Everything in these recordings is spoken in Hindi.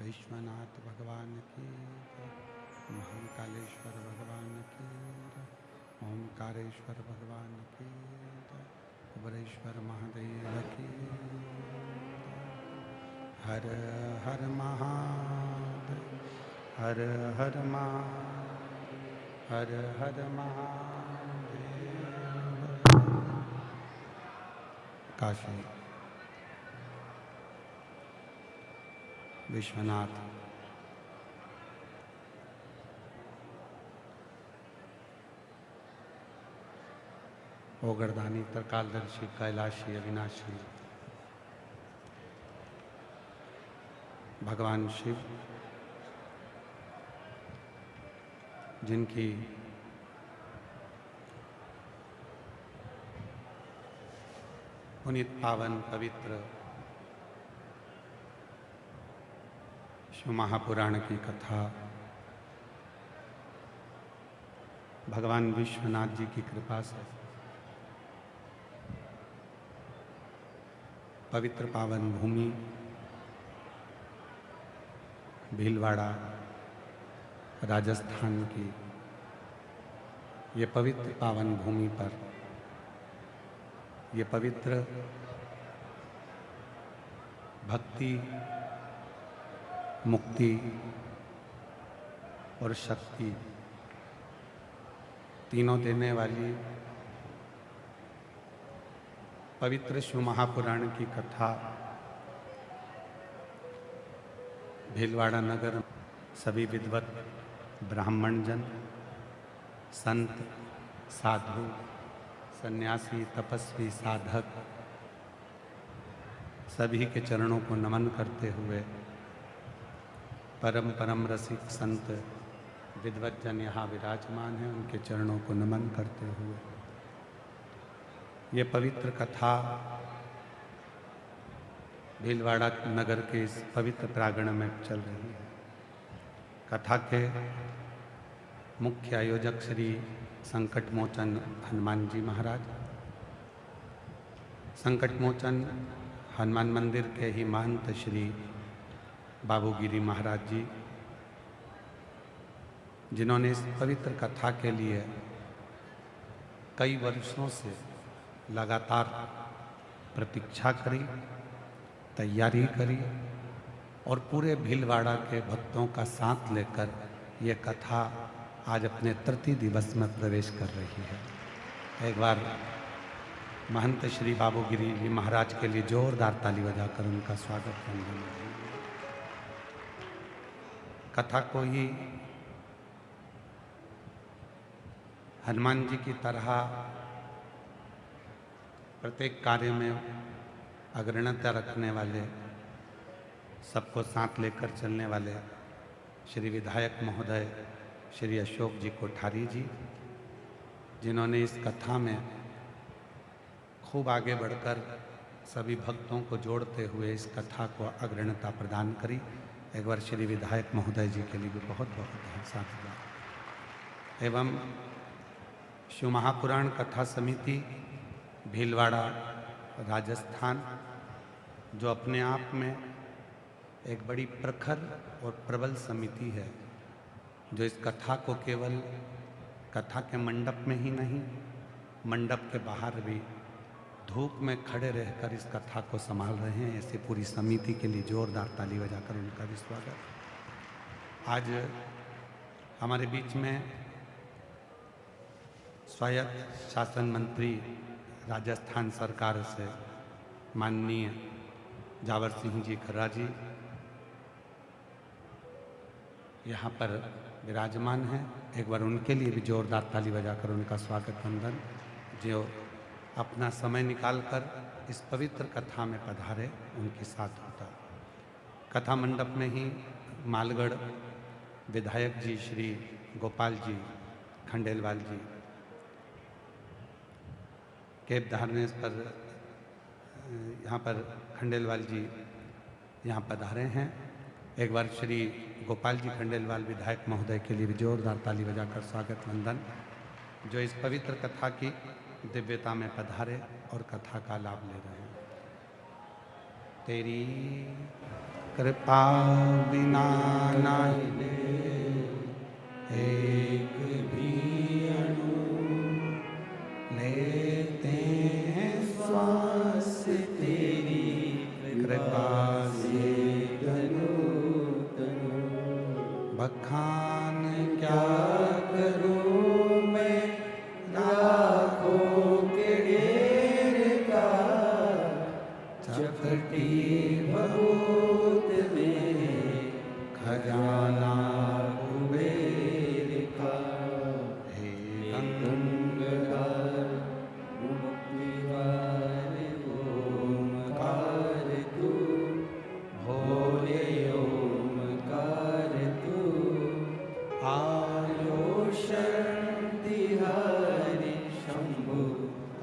विश्वनाथ भगवान की महाकालेश्वर भगवान की ओंकारेश्वर भगवान की कुबरेश्वर महादेव की हर हर महादेव हर हर हर हर महादेव। काशी विश्वनाथ ओगरदानी त्रिकालदर्शी कैलाशी अविनाशी भगवान शिव जिनकी पुनीत पावन पवित्र शिव महापुराण की कथा भगवान विश्वनाथ जी की कृपा से पवित्र पावन भूमि भीलवाड़ा राजस्थान की ये पवित्र पावन भूमि पर ये पवित्र भक्ति, मुक्ति और शक्ति तीनों देने वाली पवित्र शिव महापुराण की कथा भीलवाड़ा नगर सभी विद्वत ब्राह्मण जन, संत, साधु, सन्यासी, तपस्वी, साधक सभी के चरणों को नमन करते हुए परम परम रसिक संत विद्वत जन यहाँ विराजमान हैं, उनके चरणों को नमन करते हुए ये पवित्र कथा भीलवाड़ा नगर के इस पवित्र प्रांगण में चल रही है। कथा के मुख्य आयोजक श्री संकट मोचन हनुमान जी महाराज, संकट मोचन हनुमान मंदिर के ही महंत श्री बाबूगिरी महाराज जी, जिन्होंने इस पवित्र कथा के लिए कई वर्षों से लगातार प्रतीक्षा करी, तैयारी करी और पूरे भीलवाड़ा के भक्तों का साथ लेकर ये कथा आज अपने तृतीय दिवस में प्रवेश कर रही है। एक बार महंत श्री बाबूगिरी जी महाराज के लिए जोरदार ताली बजाकर उनका स्वागत करना। कथा को ही हनुमान जी की तरह प्रत्येक कार्य में अग्रणता रखने वाले, सबको साथ लेकर चलने वाले श्री विधायक महोदय श्री अशोक जी कोठारी जी, जिन्होंने इस कथा में खूब आगे बढ़कर सभी भक्तों को जोड़ते हुए इस कथा को अग्रणता प्रदान करी। एक बार श्री विधायक महोदय जी के लिए भी बहुत बहुत साधुवाद। एवं शिव महापुराण कथा समिति भीलवाड़ा राजस्थान, जो अपने आप में एक बड़ी प्रखर और प्रबल समिति है, जो इस कथा को केवल कथा के मंडप में ही नहीं, मंडप के बाहर भी धूप में खड़े रहकर इस कथा को संभाल रहे हैं। ऐसे पूरी समिति के लिए जोरदार ताली बजाकर उनका भी स्वागत। आज हमारे बीच में स्वायत्त शासन मंत्री राजस्थान सरकार से माननीय जावर सिंह जी खर्रा जी यहाँ पर विराजमान हैं। एक बार उनके लिए भी जोरदार ताली बजाकर उनका स्वागत वंदन, जो अपना समय निकालकर इस पवित्र कथा में पधारे, उनके साथ होता। कथा मंडप में ही मालगढ़ विधायक जी श्री गोपाल जी खंडेलवाल जी केप धारने पर यहाँ पर खंडेलवाल जी यहाँ पधारे हैं। एक बार श्री गोपाल जी खंडेलवाल विधायक महोदय के लिए भी जोरदार ताली बजाकर स्वागत वंदन, जो इस पवित्र कथा की दिव्यता में पधारे और कथा का लाभ ले रहे हैं। तेरी कृपा बिना नाहि एक भी अणु लेते हैं श्वास, तेरी कृपा से बखान क्या करूं मैं लाखों के ढेर का, चपटी बहुत में खजाना कुबेर का। हे गंगाधर मुक्तिवार ओमकार तू, भोले ओमकार तू, आयो शरण तिहारी शंभु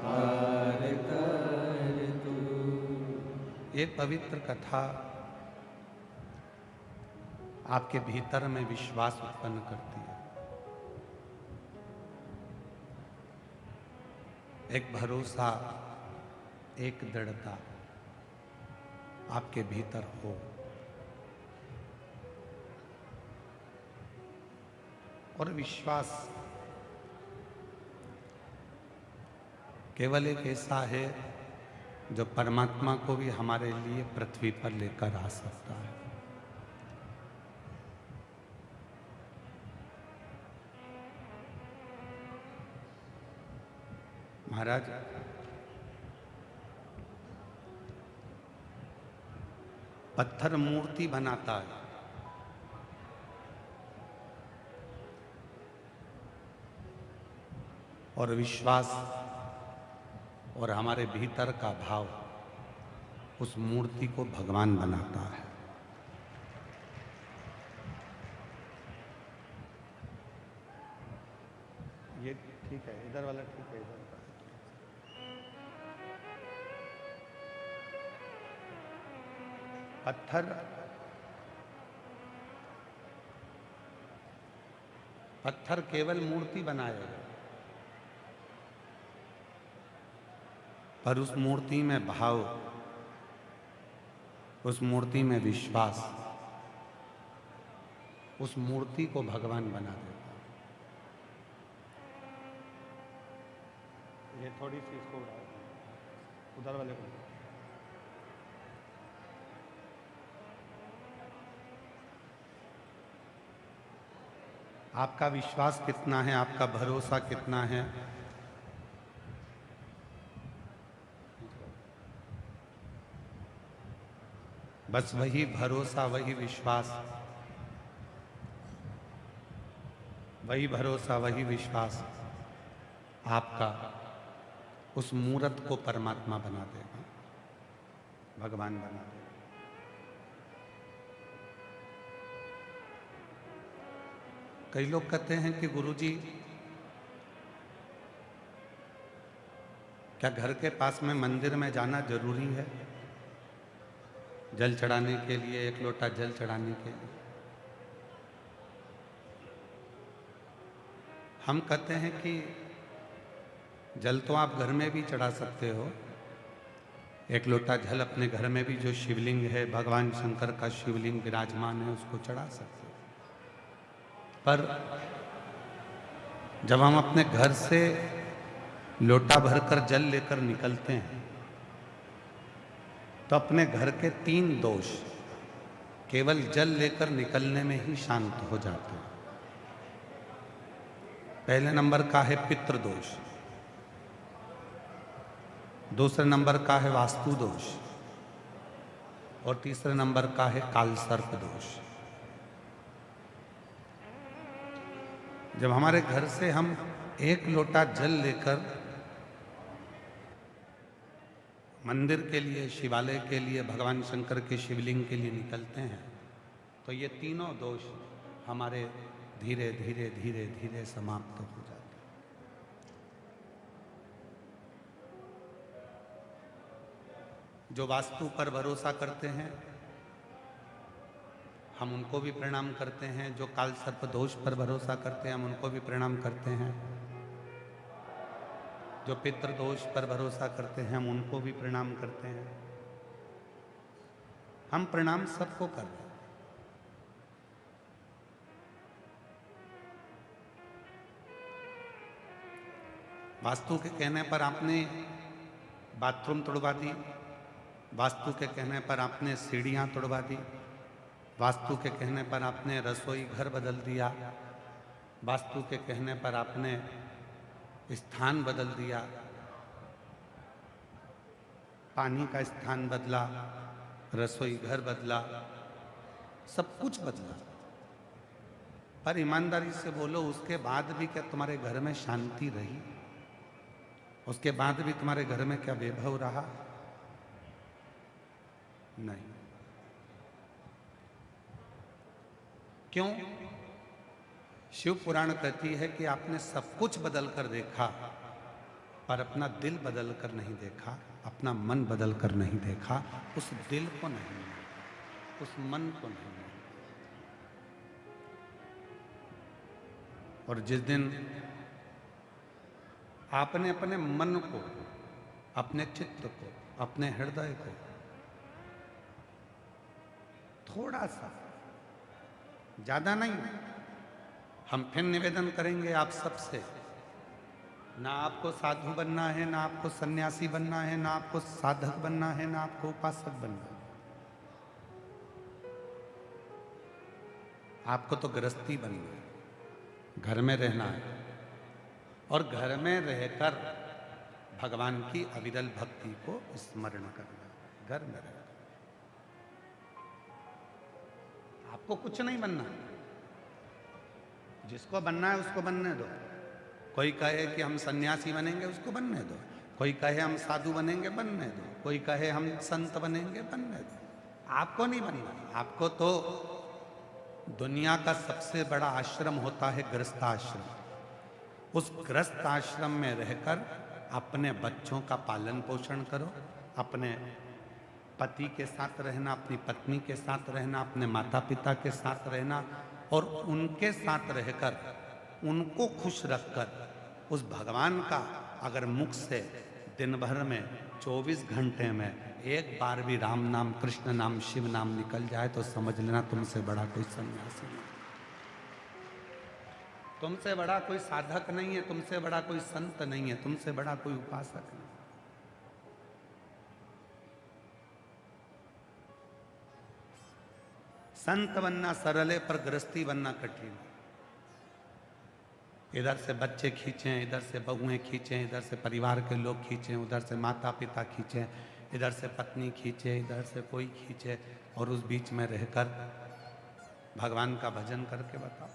हार कर तू। ये पवित्र कथा आपके भीतर में विश्वास उत्पन्न करती है, एक भरोसा, एक दृढ़ता आपके भीतर हो। और विश्वास केवल एक ऐसा है जो परमात्मा को भी हमारे लिए पृथ्वी पर लेकर आ सकता है। महाराज, पत्थर मूर्ति बनाता है, और विश्वास और हमारे भीतर का भाव उस मूर्ति को भगवान बनाता है। ये ठीक है, इधर वाला ठीक है, इधर का। पत्थर केवल मूर्ति बनाएगा, पर उस मूर्ति में भाव, उस मूर्ति में विश्वास उस मूर्ति को भगवान बना देता है। ये थोड़ी सी इसको उधर वाले को। आपका विश्वास कितना है, आपका भरोसा कितना है, बस वही भरोसा, वही विश्वास, वही भरोसा, वही विश्वास आपका उस मूर्त को परमात्मा बना देगा, भगवान बना देगा। कई लोग कहते हैं कि गुरुजी, क्या घर के पास में मंदिर में जाना जरूरी है जल चढ़ाने के लिए, एक लोटा जल चढ़ाने के लिए? हम कहते हैं कि जल तो आप घर में भी चढ़ा सकते हो, एक लोटा जल अपने घर में भी, जो शिवलिंग है, भगवान शंकर का शिवलिंग विराजमान है, उसको चढ़ा सकते हो। पर जब हम अपने घर से लोटा भरकर जल लेकर निकलते हैं तो अपने घर के 3 दोष केवल जल लेकर निकलने में ही शांत हो जाते हैं। पहले नंबर का है पितृ दोष, दूसरे नंबर का है वास्तु दोष, और तीसरे नंबर का है काल सर्प दोष। जब हमारे घर से हम एक लोटा जल लेकर मंदिर के लिए, शिवालय के लिए, भगवान शंकर के शिवलिंग के लिए निकलते हैं तो ये तीनों दोष हमारे धीरे धीरे धीरे धीरे समाप्त हो जाते हैं। जो वास्तु पर भरोसा करते हैं हम उनको भी प्रणाम करते हैं, जो काल सर्प दोष पर भरोसा करते हैं हम उनको भी प्रणाम करते हैं, जो पितृ दोष पर भरोसा करते हैं हम उनको भी प्रणाम करते हैं। हम प्रणाम सबको करते हैं। वास्तु के कहने पर आपने बाथरूम तोड़वा दी, वास्तु के कहने पर आपने सीढ़ियां तोड़वा दी, वास्तु के कहने पर आपने रसोई घर बदल दिया, वास्तु के कहने पर आपने स्थान बदल दिया, पानी का स्थान बदला, रसोई घर बदला, सब कुछ बदला। पर ईमानदारी से बोलो, उसके बाद भी क्या तुम्हारे घर में शांति रही? उसके बाद भी तुम्हारे घर में क्या वैभव रहा? नहीं। क्यों? शिव पुराण कहती है कि आपने सब कुछ बदल कर देखा पर अपना दिल बदल कर नहीं देखा, अपना मन बदल कर नहीं देखा, उस दिल को नहीं, उस मन को नहीं। और जिस दिन आपने अपने मन को, अपने चित्त को, अपने हृदय को थोड़ा सा, ज्यादा नहीं, हम फिर निवेदन करेंगे आप सबसे, ना आपको साधु बनना है, ना आपको सन्यासी बनना है, ना आपको साधक बनना है, ना आपको उपासक बनना है। आपको तो गृहस्थी बनना है, घर में रहना है और घर में रहकर भगवान की अविरल भक्ति को स्मरण करना है। घर में रहकर आपको कुछ नहीं बनना, जिसको बनना है उसको बनने दो। कोई कहे कि हम सन्यासी बनेंगे, उसको बनने दो। कोई कहे हम साधु बनेंगे, बनने दो। कोई कहे हम संत बनेंगे, बनने दो। आपको नहीं बनना। आपको तो दुनिया का सबसे बड़ा आश्रम होता है गृहस्थ आश्रम। उस गृहस्थ आश्रम में रहकर अपने बच्चों का पालन पोषण करो, अपने पति के साथ रहना, अपनी पत्नी के साथ रहना, अपने माता पिता के साथ रहना और उनके साथ रहकर उनको खुश रखकर उस भगवान का अगर मुख से दिन भर में 24 घंटे में एक बार भी राम नाम, कृष्ण नाम, शिव नाम निकल जाए तो समझ लेना तुमसे बड़ा कोई सन्यासी नहीं, तुमसे बड़ा कोई साधक नहीं है, तुमसे बड़ा कोई संत नहीं है, तुमसे बड़ा कोई उपासक नहीं। संत बनना सरल है, पर गृहस्थी बनना कठिन है। इधर से बच्चे खींचें, इधर से बहुएं खींचें, इधर से परिवार के लोग खींचें, उधर से माता पिता खींचें, इधर से पत्नी खींचे, इधर से कोई खींचे, और उस बीच में रहकर भगवान का भजन करके बताओ,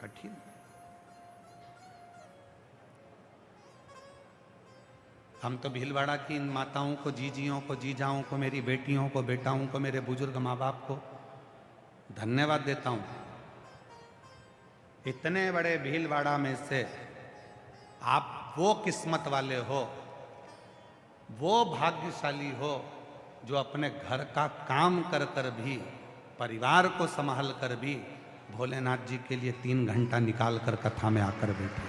कठिन। हम तो भीलवाड़ा की इन माताओं को, जीजियों को, जीजाओं को, मेरी बेटियों को, बेटाओं को, मेरे बुजुर्ग माँ बाप को धन्यवाद देता हूँ। इतने बड़े भीलवाड़ा में से आप वो किस्मत वाले हो, वो भाग्यशाली हो जो अपने घर का काम कर कर भी, परिवार को संभाल कर भी भोलेनाथ जी के लिए 3 घंटा निकाल कर कथा में आकर बैठे।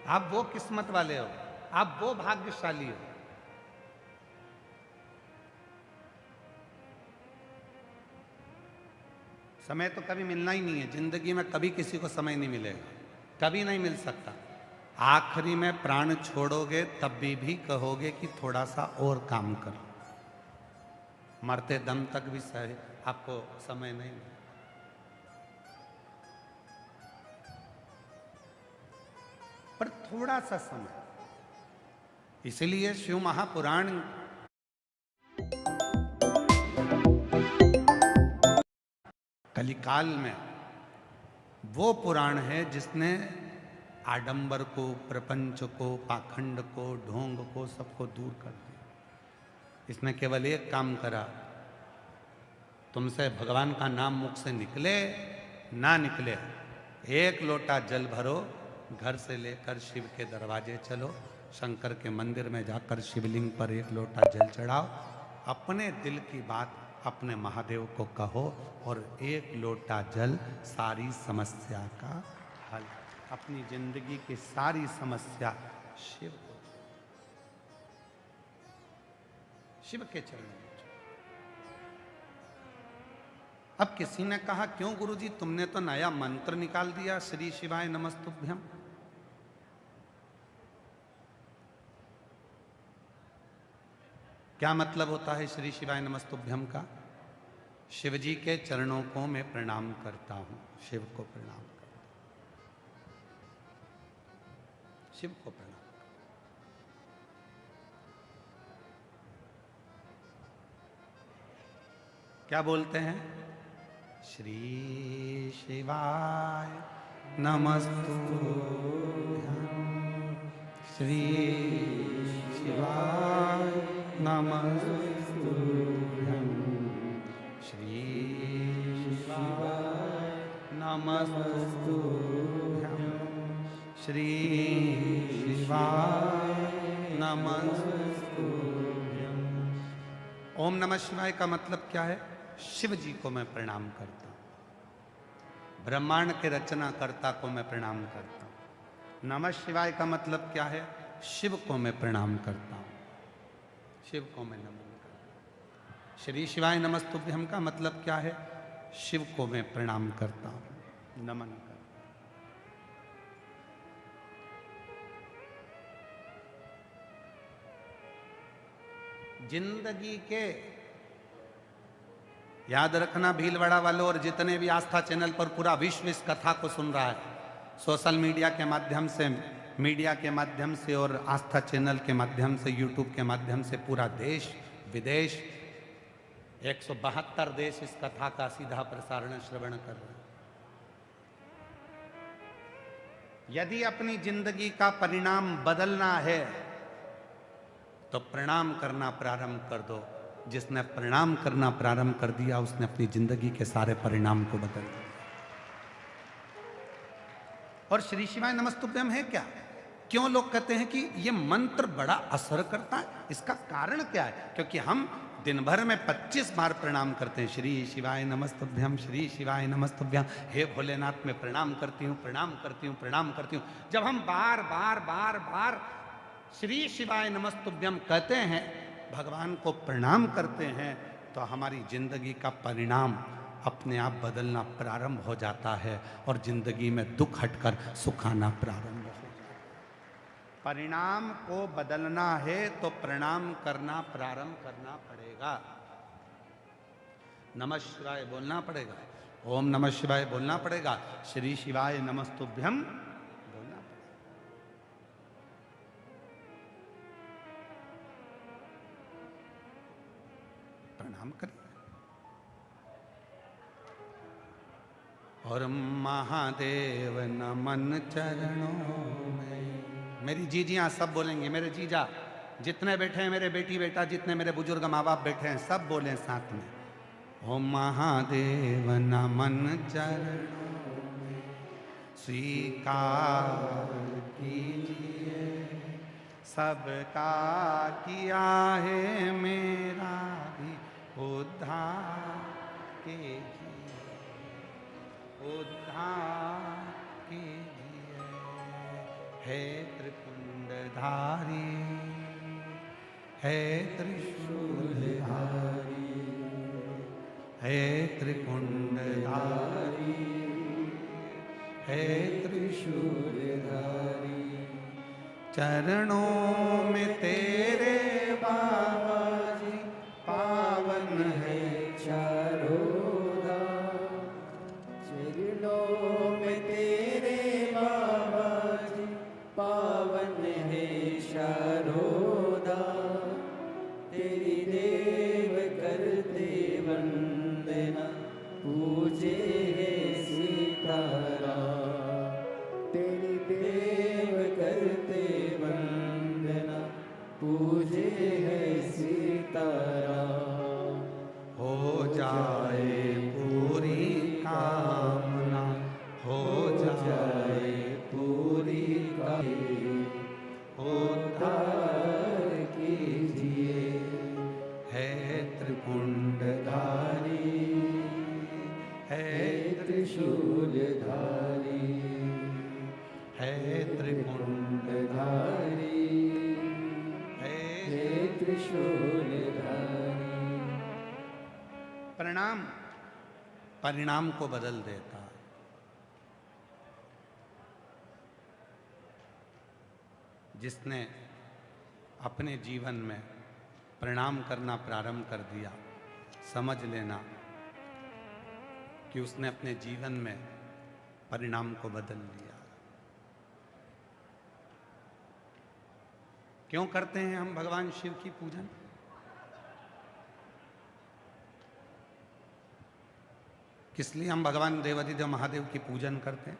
आप वो किस्मत वाले हो, आप वो भाग्यशाली हो। समय तो कभी मिलना ही नहीं है, जिंदगी में कभी किसी को समय नहीं मिलेगा, कभी नहीं मिल सकता। आखिरी में प्राण छोड़ोगे तब भी कहोगे कि थोड़ा सा और काम करो, मरते दम तक भी सही आपको समय नहीं मिलेगा। पर थोड़ा सा समय, इसलिए शिव महापुराण कलिकाल में वो पुराण है जिसने आडंबर को, प्रपंच को, पाखंड को, ढोंग को, सबको दूर कर दिया। इसने केवल एक काम करा, तुमसे भगवान का नाम मुख से निकले ना निकले, 1 लोटा जल भरो, घर से लेकर शिव के दरवाजे चलो, शंकर के मंदिर में जाकर शिवलिंग पर 1 लोटा जल चढ़ाओ, अपने दिल की बात अपने महादेव को कहो और 1 लोटा जल सारी समस्या का हल। अपनी जिंदगी की सारी समस्या शिव को, शिव के चरणों में। अब किसी ने कहा, क्यों गुरुजी तुमने तो नया मंत्र निकाल दिया, श्री शिवाय नमस्तुभ्यम। क्या मतलब होता है श्री शिवाय नमस्तुभ्यम का? शिव जी के चरणों को मैं प्रणाम करता हूं, शिव को प्रणाम करता हूं, शिव को प्रणाम करता हूं। क्या बोलते हैं? श्री शिवाय नमस्तुभ्यम, श्री शिवाय नमस्तुभ्यम, श्री शिवाय नमस्तुभ्यम, श्री शिवाय नमस्तुभ्यम, ओम नमः शिवाय का मतलब क्या है? शिव जी को मैं प्रणाम करता हूं, ब्रह्मांड के रचनाकर्ता को मैं प्रणाम करता हूं। नमः शिवाय का मतलब क्या है? शिव को मैं प्रणाम करता हूं, शिव को मैं नमन करता हूं। श्री शिवाय नमस्तुभ्यम का मतलब क्या है? शिव को मैं प्रणाम करता हूं, नमन करता हूं। जिंदगी के, याद रखना भीलवाड़ा वालों और जितने भी आस्था चैनल पर पूरा विश्व इस कथा को सुन रहा है, सोशल मीडिया के माध्यम से, मीडिया के माध्यम से और आस्था चैनल के माध्यम से, यूट्यूब के माध्यम से पूरा देश विदेश 172 देश इस कथा का सीधा प्रसारण श्रवण कर रहे हैं। यदि अपनी जिंदगी का परिणाम बदलना है तो प्रणाम करना प्रारंभ कर दो। जिसने प्रणाम करना प्रारंभ कर दिया उसने अपनी जिंदगी के सारे परिणाम को बदल दिया। और श्री शिवाय नमस्तुभ्यम है क्या? क्यों लोग कहते हैं कि ये मंत्र बड़ा असर करता है? इसका कारण क्या है? क्योंकि हम दिन भर में 25 बार प्रणाम करते हैं, श्री शिवाय नमस्तुभ्यम, श्री शिवाय नमस्तुभ्यम, हे भोलेनाथ मैं प्रणाम करती हूँ, प्रणाम करती हूँ, प्रणाम करती हूँ। जब हम बार बार बार बार श्री शिवाय नमस्तुभ्यम कहते हैं, भगवान को प्रणाम करते हैं, तो हमारी जिंदगी का परिणाम अपने आप बदलना प्रारंभ हो जाता है और जिंदगी में दुख हटकर सुख आना प्रारंभ हो जाता है। परिणाम को बदलना है तो प्रणाम करना प्रारंभ करना पड़ेगा, नमः शिवाय बोलना पड़ेगा, ओम नमः शिवाय बोलना पड़ेगा, श्री शिवाय नमस्तुभ्यम बोलना पड़ेगा। प्रणाम करें। और महादेव नमन चरणों में। मेरी जीजियां सब बोलेंगे, मेरे जीजा जितने बैठे हैं, मेरे बेटी बेटा जितने मेरे बुजुर्ग माँ बाप बैठे हैं, सब बोलें साथ में, ओम महादेव नमन चरणों में स्वीकार कीजिए, सबका किया है मेरा भी उद्धार कीजिए, उद्धार कीजिए, हे त्रिपुंडधारी, हे त्रिशूलधारी, हे त्रिपुंडधारी, हे त्रिशूलधारी, चरणों में तेरे बाबा जी पावन है चारों धाम, चरणों में तेरे बाबा जी पावन है चारों धाम, तेरी देव करते वंदना पूजे है सीताराम, तेरी देव करते वंदना पूजे है सीताराम। हो जाए पूरी कामना, हो जाए पूरी उद्धार कीजिए, है त्रिपुंडधारी, है त्रिशूलधारी, है त्रिपुंडधारी, है है त्रिशूलधारी। प्रणाम परिणाम को बदल देता। जिसने अपने जीवन में प्रणाम करना प्रारंभ कर दिया, समझ लेना कि उसने अपने जीवन में परिणाम को बदल लिया। क्यों करते हैं हम भगवान शिव की पूजन? किस लिए हम भगवान देवाधिदेव महादेव की पूजन करते हैं?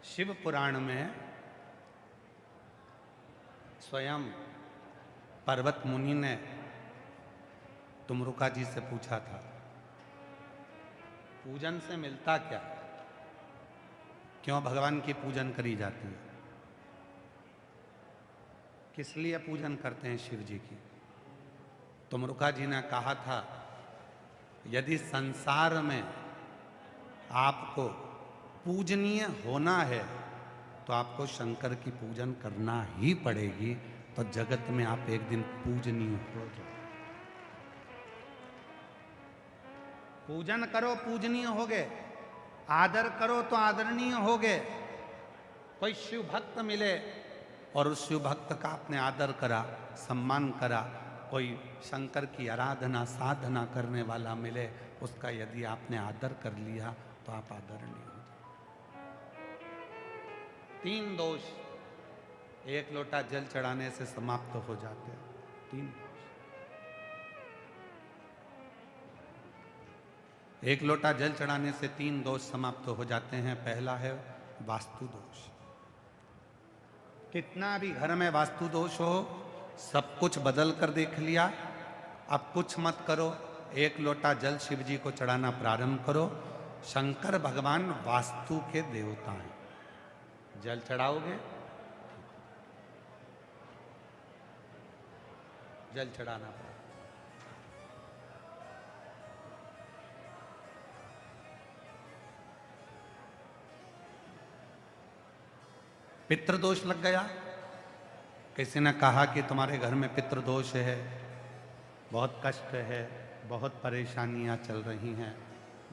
शिव पुराण में स्वयं पर्वत मुनि ने तुमरुका जी से पूछा था, पूजन से मिलता क्या? क्यों भगवान की पूजन करी जाती है? किस लिए पूजन करते हैं शिव जी की? तुमरुका जी ने कहा था, यदि संसार में आपको पूजनीय होना है तो आपको शंकर की पूजन करना ही पड़ेगी, तो जगत में आप एक दिन पूजनीय हो जाओ। पूजन करो पूजनीय होगे, आदर करो तो आदरणीय होगे। कोई शिव भक्त मिले और उस शिव भक्त का आपने आदर करा, सम्मान करा, कोई शंकर की आराधना साधना करने वाला मिले, उसका यदि आपने आदर कर लिया तो आप आदरणीय हो जाए। 3 दोष एक लोटा जल चढ़ाने से समाप्त हो जाते हैं। 3 दोष। एक लोटा जल चढ़ाने से 3 दोष समाप्त हो जाते हैं। पहला है वास्तु दोष। कितना भी घर में वास्तु दोष हो, सब कुछ बदल कर देख लिया, अब कुछ मत करो, एक लोटा जल शिव जी को चढ़ाना प्रारंभ करो। शंकर भगवान वास्तु के देवता हैं। जल चढ़ाओगे, जल चढ़ाना पड़ा। पितृदोष लग गया। किसी ने कहा कि तुम्हारे घर में पितृदोष है, बहुत कष्ट है, बहुत परेशानियां चल रही हैं,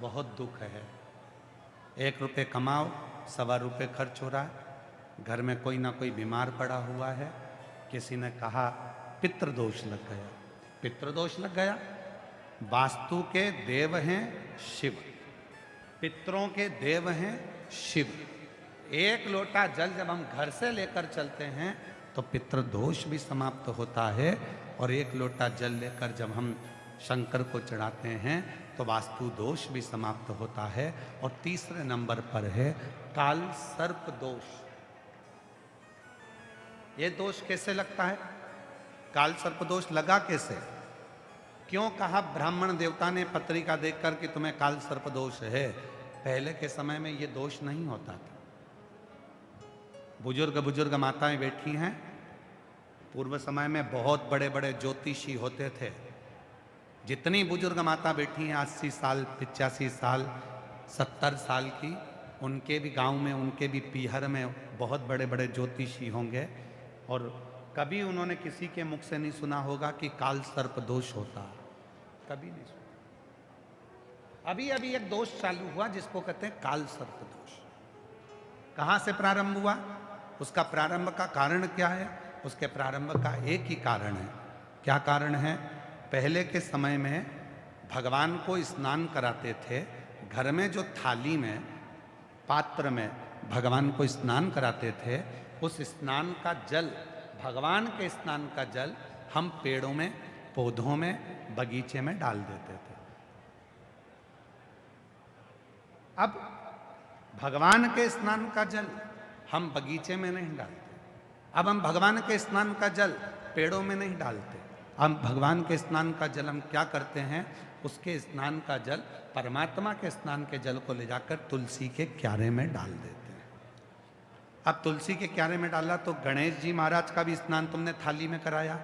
बहुत दुख है। 1 रुपये कमाओ, 1.25 रुपये खर्च हो रहा है, घर में कोई ना कोई बीमार पड़ा हुआ है। किसी ने कहा पितृदोष लग गया। पितृदोष लग गया। वास्तु के देव हैं शिव, पितरों के देव हैं शिव। 1 लोटा जल जब हम घर से लेकर चलते हैं तो पितृदोष भी समाप्त होता है, और 1 लोटा जल लेकर जब हम शंकर को चढ़ाते हैं तो वास्तु दोष भी समाप्त होता है। और तीसरे नंबर पर है काल सर्प दोष। ये दोष कैसे लगता है? काल सर्प दोष लगा कैसे? क्यों कहा ब्राह्मण देवता ने पत्रिका देखकर कि तुम्हें काल सर्प दोष है? पहले के समय में ये दोष नहीं होता था। बुजुर्ग माताएं बैठी हैं, पूर्व समय में बहुत बड़े बड़े ज्योतिषी होते थे। जितनी बुजुर्ग माता बैठी हैं 80 साल, 85 साल, 70 साल की, उनके भी गांव में, उनके भी पीहर में बहुत बड़े बड़े ज्योतिषी होंगे, और कभी उन्होंने किसी के मुख से नहीं सुना होगा कि काल सर्प दोष होता। कभी नहीं सुना। अभी अभी एक दोष चालू हुआ जिसको कहते हैं काल सर्प दोष। कहां से प्रारंभ हुआ? उसका प्रारंभ का कारण क्या है? उसके प्रारंभ का एक ही कारण है। क्या कारण है? पहले के समय में भगवान को स्नान कराते थे। घर में जो थाली में, पात्र में भगवान को स्नान कराते थे, उस स्नान का जल, भगवान के स्नान का जल हम पेड़ों में, पौधों में, बगीचे में डाल देते थे। अब भगवान के स्नान का जल हम बगीचे में नहीं डालते। अब हम भगवान के स्नान का जल पेड़ों में नहीं डालते। हम भगवान के स्नान का जल हम क्या करते हैं? उसके स्नान का जल, परमात्मा के स्नान के जल को ले जाकर तुलसी के क्यारे में डाल देते हैं। अब तुलसी के क्यारे में डाला तो गणेश जी महाराज का भी स्नान तुमने थाली में कराया,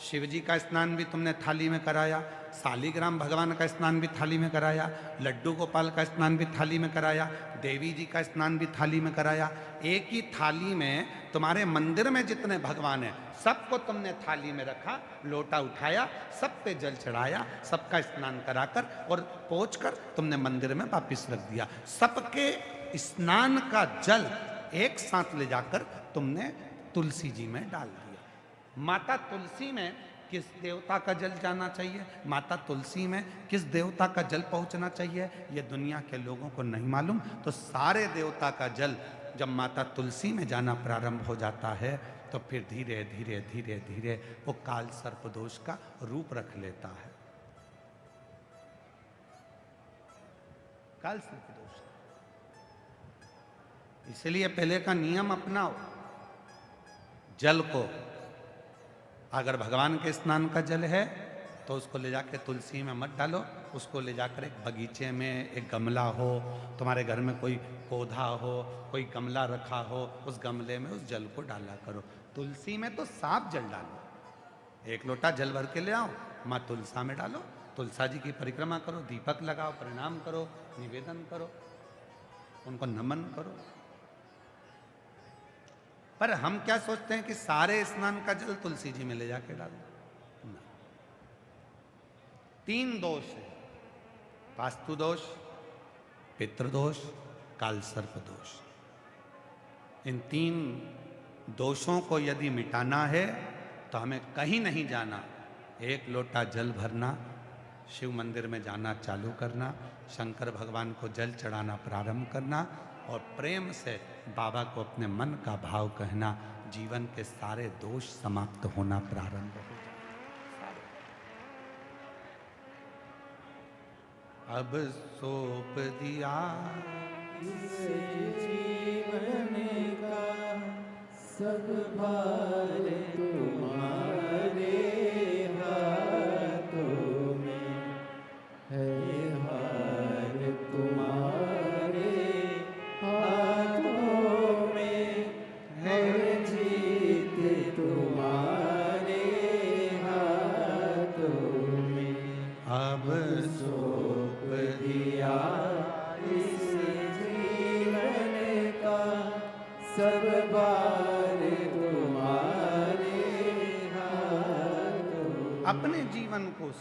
शिव जी का स्नान भी तुमने थाली में कराया, शालिग्राम भगवान का स्नान भी थाली में कराया, लड्डू गोपाल का स्नान भी थाली में कराया, देवी जी का स्नान भी थाली में कराया। एक ही थाली में तुम्हारे मंदिर में जितने भगवान हैं सबको तुमने थाली में रखा, लोटा उठाया, सब पे जल चढ़ाया, सबका स्नान कराकर और पहुंचकर तुमने मंदिर में वापिस रख दिया। सबके स्नान का जल एक साथ ले जाकर तुमने तुलसी जी में डाल दिया। माता तुलसी में किस देवता का जल जाना चाहिए, माता तुलसी में किस देवता का जल पहुंचना चाहिए, ये दुनिया के लोगों को नहीं मालूम। तो सारे देवता का जल जब माता तुलसी में जाना प्रारंभ हो जाता है तो फिर धीरे धीरे धीरे धीरे वो काल सर्प दोष का रूप रख लेता है। काल सर्प दोष। इसलिए पहले का नियम अपनाओ। जल को, अगर भगवान के स्नान का जल है तो उसको ले जाके तुलसी में मत डालो, उसको ले जाकर एक बगीचे में, एक गमला हो, तुम्हारे घर में कोई पौधा हो, कोई गमला रखा हो, उस गमले में उस जल को डाला करो। तुलसी में तो साफ जल डालो, एक लोटा जल भर के ले आओ, माँ तुलसा में डालो, तुलसा जी की परिक्रमा करो, दीपक लगाओ, प्रणाम करो, निवेदन करो, उनको नमन करो। पर हम क्या सोचते हैं कि सारे स्नान का जल तुलसी जी में ले जाके डालो। 3 दोष है, वास्तु दोष, पितृदोष, काल सर्प दोष। इन 3 दोषों को यदि मिटाना है तो हमें कहीं नहीं जाना, एक लोटा जल भरना, शिव मंदिर में जाना चालू करना, शंकर भगवान को जल चढ़ाना प्रारंभ करना और प्रेम से बाबा को अपने मन का भाव कहना, जीवन के सारे दोष समाप्त होना प्रारंभ हो जाए। अब सौंप दिया इस जीवन का सब भार तुम्हारे हाथों में है, हार तुम्हारे हाथों में है, जीत तुम्हारे हाथों में। अब सौंप दिया इस जीवन का सब भार तुम्हारे हाथों। अपने जीवन को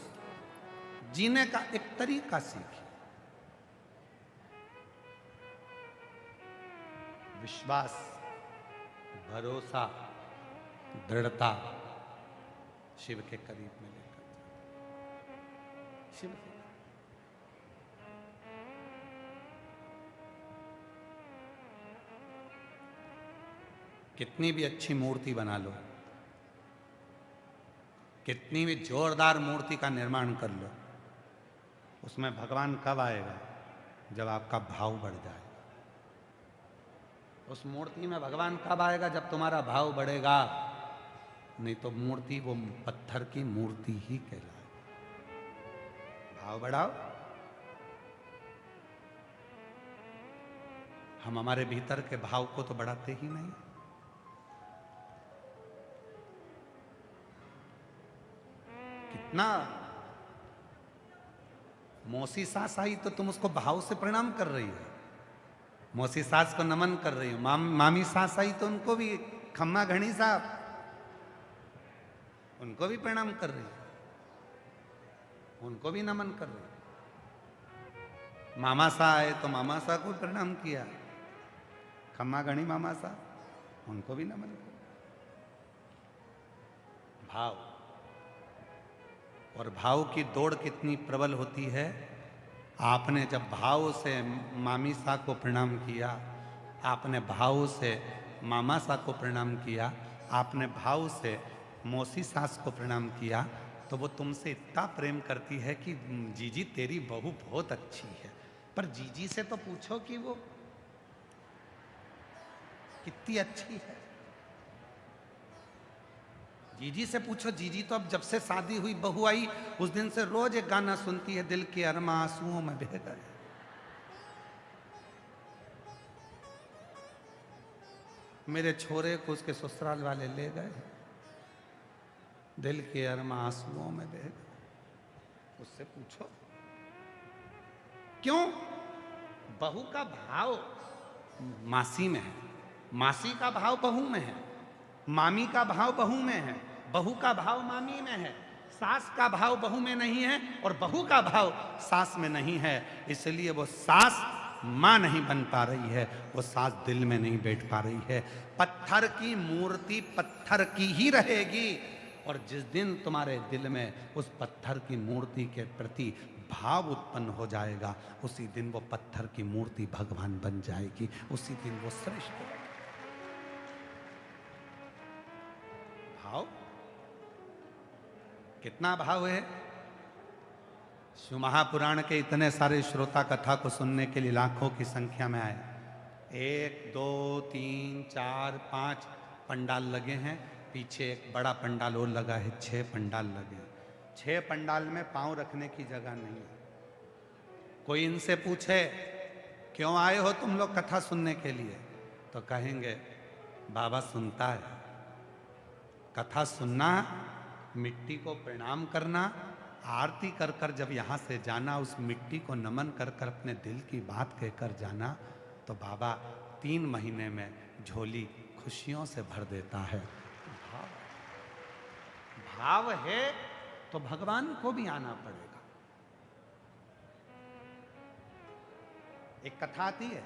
जीने का एक तरीका सीखिए। विश्वास, भरोसा, दृढ़ता शिव के करीब में लेकर शिव के कितनी भी अच्छी मूर्ति बना लो, कितनी भी जोरदार मूर्ति का निर्माण कर लो, उसमें भगवान कब आएगा? जब आपका भाव बढ़ जाए। उस मूर्ति में भगवान कब आएगा? जब तुम्हारा भाव बढ़ेगा, नहीं तो मूर्ति वो पत्थर की मूर्ति ही कहलाए। भाव बढ़ाओ। हम हमारे भीतर के भाव को तो बढ़ाते ही नहीं। कितना मौसी सास आई तो तुम उसको भाव से प्रणाम कर रही हो, मौसी सास को नमन कर रही हो। मामी सास आई तो उनको भी, खम्मा घड़ी साहब, उनको भी प्रणाम कर रही हो, उनको भी नमन कर रही हो। मामा सा आए तो मामा सा को प्रणाम किया, खम्मा घड़ी मामा सा, उनको भी नमन कर। भाव, और भाव की दौड़ कितनी प्रबल होती है। आपने जब भाव से मामी सा को प्रणाम किया, आपने भाव से मामा सा को प्रणाम किया, आपने भाव से मौसी सास को प्रणाम किया, तो वो तुमसे इतना प्रेम करती है कि जीजी तेरी बहू बहुत अच्छी है। पर जीजी से तो पूछो कि वो कितनी अच्छी है। जीजी से पूछो, जीजी तो अब जब से शादी हुई, बहू आई, उस दिन से रोज एक गाना सुनती है, दिल के अरमा आंसुओं में बह गए। मेरे छोरे को उसके ससुराल वाले ले गए, दिल के अरमा आंसुओं में बह गए। उससे पूछो क्यों? बहू का भाव मासी में है, मासी का भाव बहू में है, मामी का भाव बहू में है, बहू का भाव मामी में है, सास का भाव बहू में नहीं है और बहू का भाव सास में नहीं है। इसलिए वो सास मां नहीं बन पा रही है, वो सास दिल में नहीं बैठ पा रही है। पत्थर की मूर्ति पत्थर की ही रहेगी, और जिस दिन तुम्हारे दिल में उस पत्थर की मूर्ति के प्रति भाव उत्पन्न हो जाएगा, उसी दिन वो पत्थर की मूर्ति भगवान बन जाएगी, उसी दिन वो श्रेष्ठ होगी। भाव, कितना भाव है। शिव महापुराण के इतने सारे श्रोता कथा को सुनने के लिए लाखों की संख्या में आए। 1 2 3 4 5 पंडाल लगे हैं, पीछे एक बड़ा पंडाल और लगा है, 6 पंडाल लगे हैं। 6 पंडाल में पांव रखने की जगह नहीं है। कोई इनसे पूछे क्यों आए हो तुम लोग कथा सुनने के लिए, तो कहेंगे बाबा सुनता है। कथा सुनना, मिट्टी को प्रणाम करना, आरती कर कर जब यहाँ से जाना, उस मिट्टी को नमन कर कर अपने दिल की बात कहकर जाना, तो बाबा 3 महीने में झोली खुशियों से भर देता है। भाव है तो भगवान को भी आना पड़ेगा। एक कथा आती है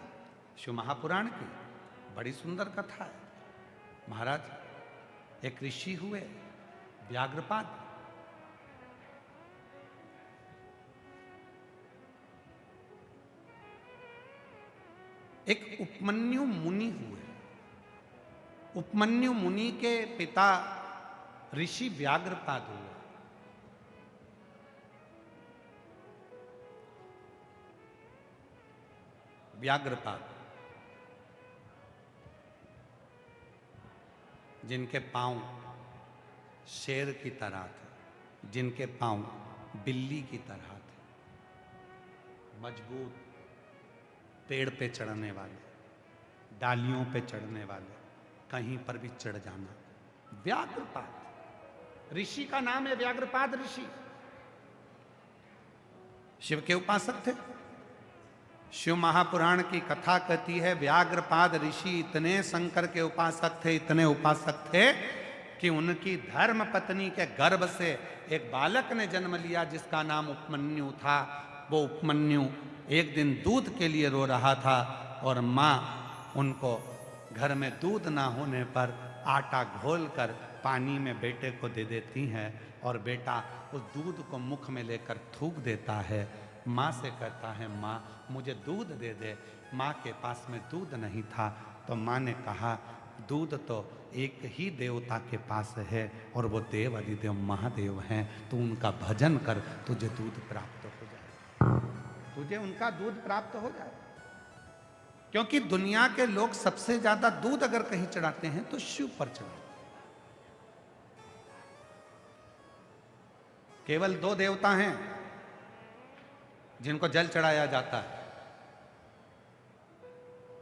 शिव महापुराण की, बड़ी सुंदर कथा है। महाराज एक ऋषि हुए व्याघ्रपाद, एक उपमन्यु मुनि हुए। उपमन्यु मुनि के पिता ऋषि व्याघ्रपाद हुए। व्याघ्रपाद जिनके पांव शेर की तरह थे, जिनके पांव बिल्ली की तरह थे, मजबूत, पेड़ पे चढ़ने वाले, डालियों पे चढ़ने वाले, कहीं पर भी चढ़ जाना। व्याघ्रपाद ऋषि का नाम है, व्याघ्रपाद ऋषि। शिव के उपासक थे। शिव महापुराण की कथा कहती है व्याघ्रपाद ऋषि इतने शंकर के उपासक थे, इतने उपासक थे कि उनकी धर्म पत्नी के गर्भ से एक बालक ने जन्म लिया जिसका नाम उपमन्यु था। वो उपमन्यु एक दिन दूध के लिए रो रहा था और माँ उनको घर में दूध ना होने पर आटा घोलकर पानी में बेटे को दे देती हैं और बेटा उस दूध को मुख में लेकर थूक देता है। माँ से कहता है माँ मुझे दूध दे दे। माँ के पास में दूध नहीं था तो माँ ने कहा दूध तो एक ही देवता के पास है और वो देव अधिदेव महादेव हैं, तो उनका भजन कर, तुझे दूध प्राप्त हो जाए, तुझे उनका दूध प्राप्त हो जाए। क्योंकि दुनिया के लोग सबसे ज्यादा दूध अगर कहीं चढ़ाते हैं तो शिव पर चढ़ाते। केवल 2 देवता हैं जिनको जल चढ़ाया जाता है,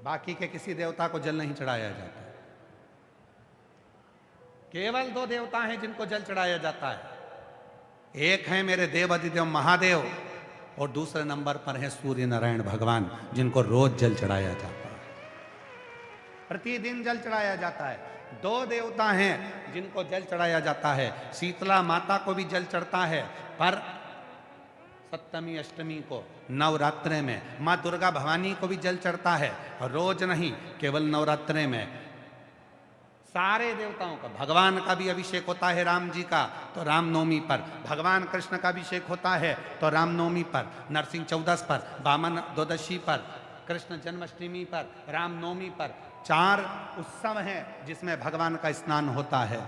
बाकी के किसी देवता को जल नहीं चढ़ाया जाता। केवल 2 देवता हैं जिनको जल चढ़ाया जाता है। एक है मेरे देव अधिदेव महादेव और दूसरे नंबर पर है सूर्य नारायण भगवान, जिनको रोज जल चढ़ाया जाता है, प्रतिदिन जल चढ़ाया जाता है। 2 देवता हैं जिनको जल चढ़ाया जाता है। शीतला माता को भी जल चढ़ता है, पर सप्तमी अष्टमी को नवरात्रे में माँ दुर्गा भवानी को भी जल चढ़ता है, रोज नहीं, केवल नवरात्रे में। सारे देवताओं का, भगवान का भी अभिषेक होता है राम जी का तो रामनवमी पर, भगवान कृष्ण का अभिषेक होता है तो रामनवमी पर, नरसिंह चौदस पर, वामन द्वादशी पर, कृष्ण जन्माष्टमी पर, रामनवमी पर। 4 उत्सव हैं जिसमें भगवान का स्नान होता है।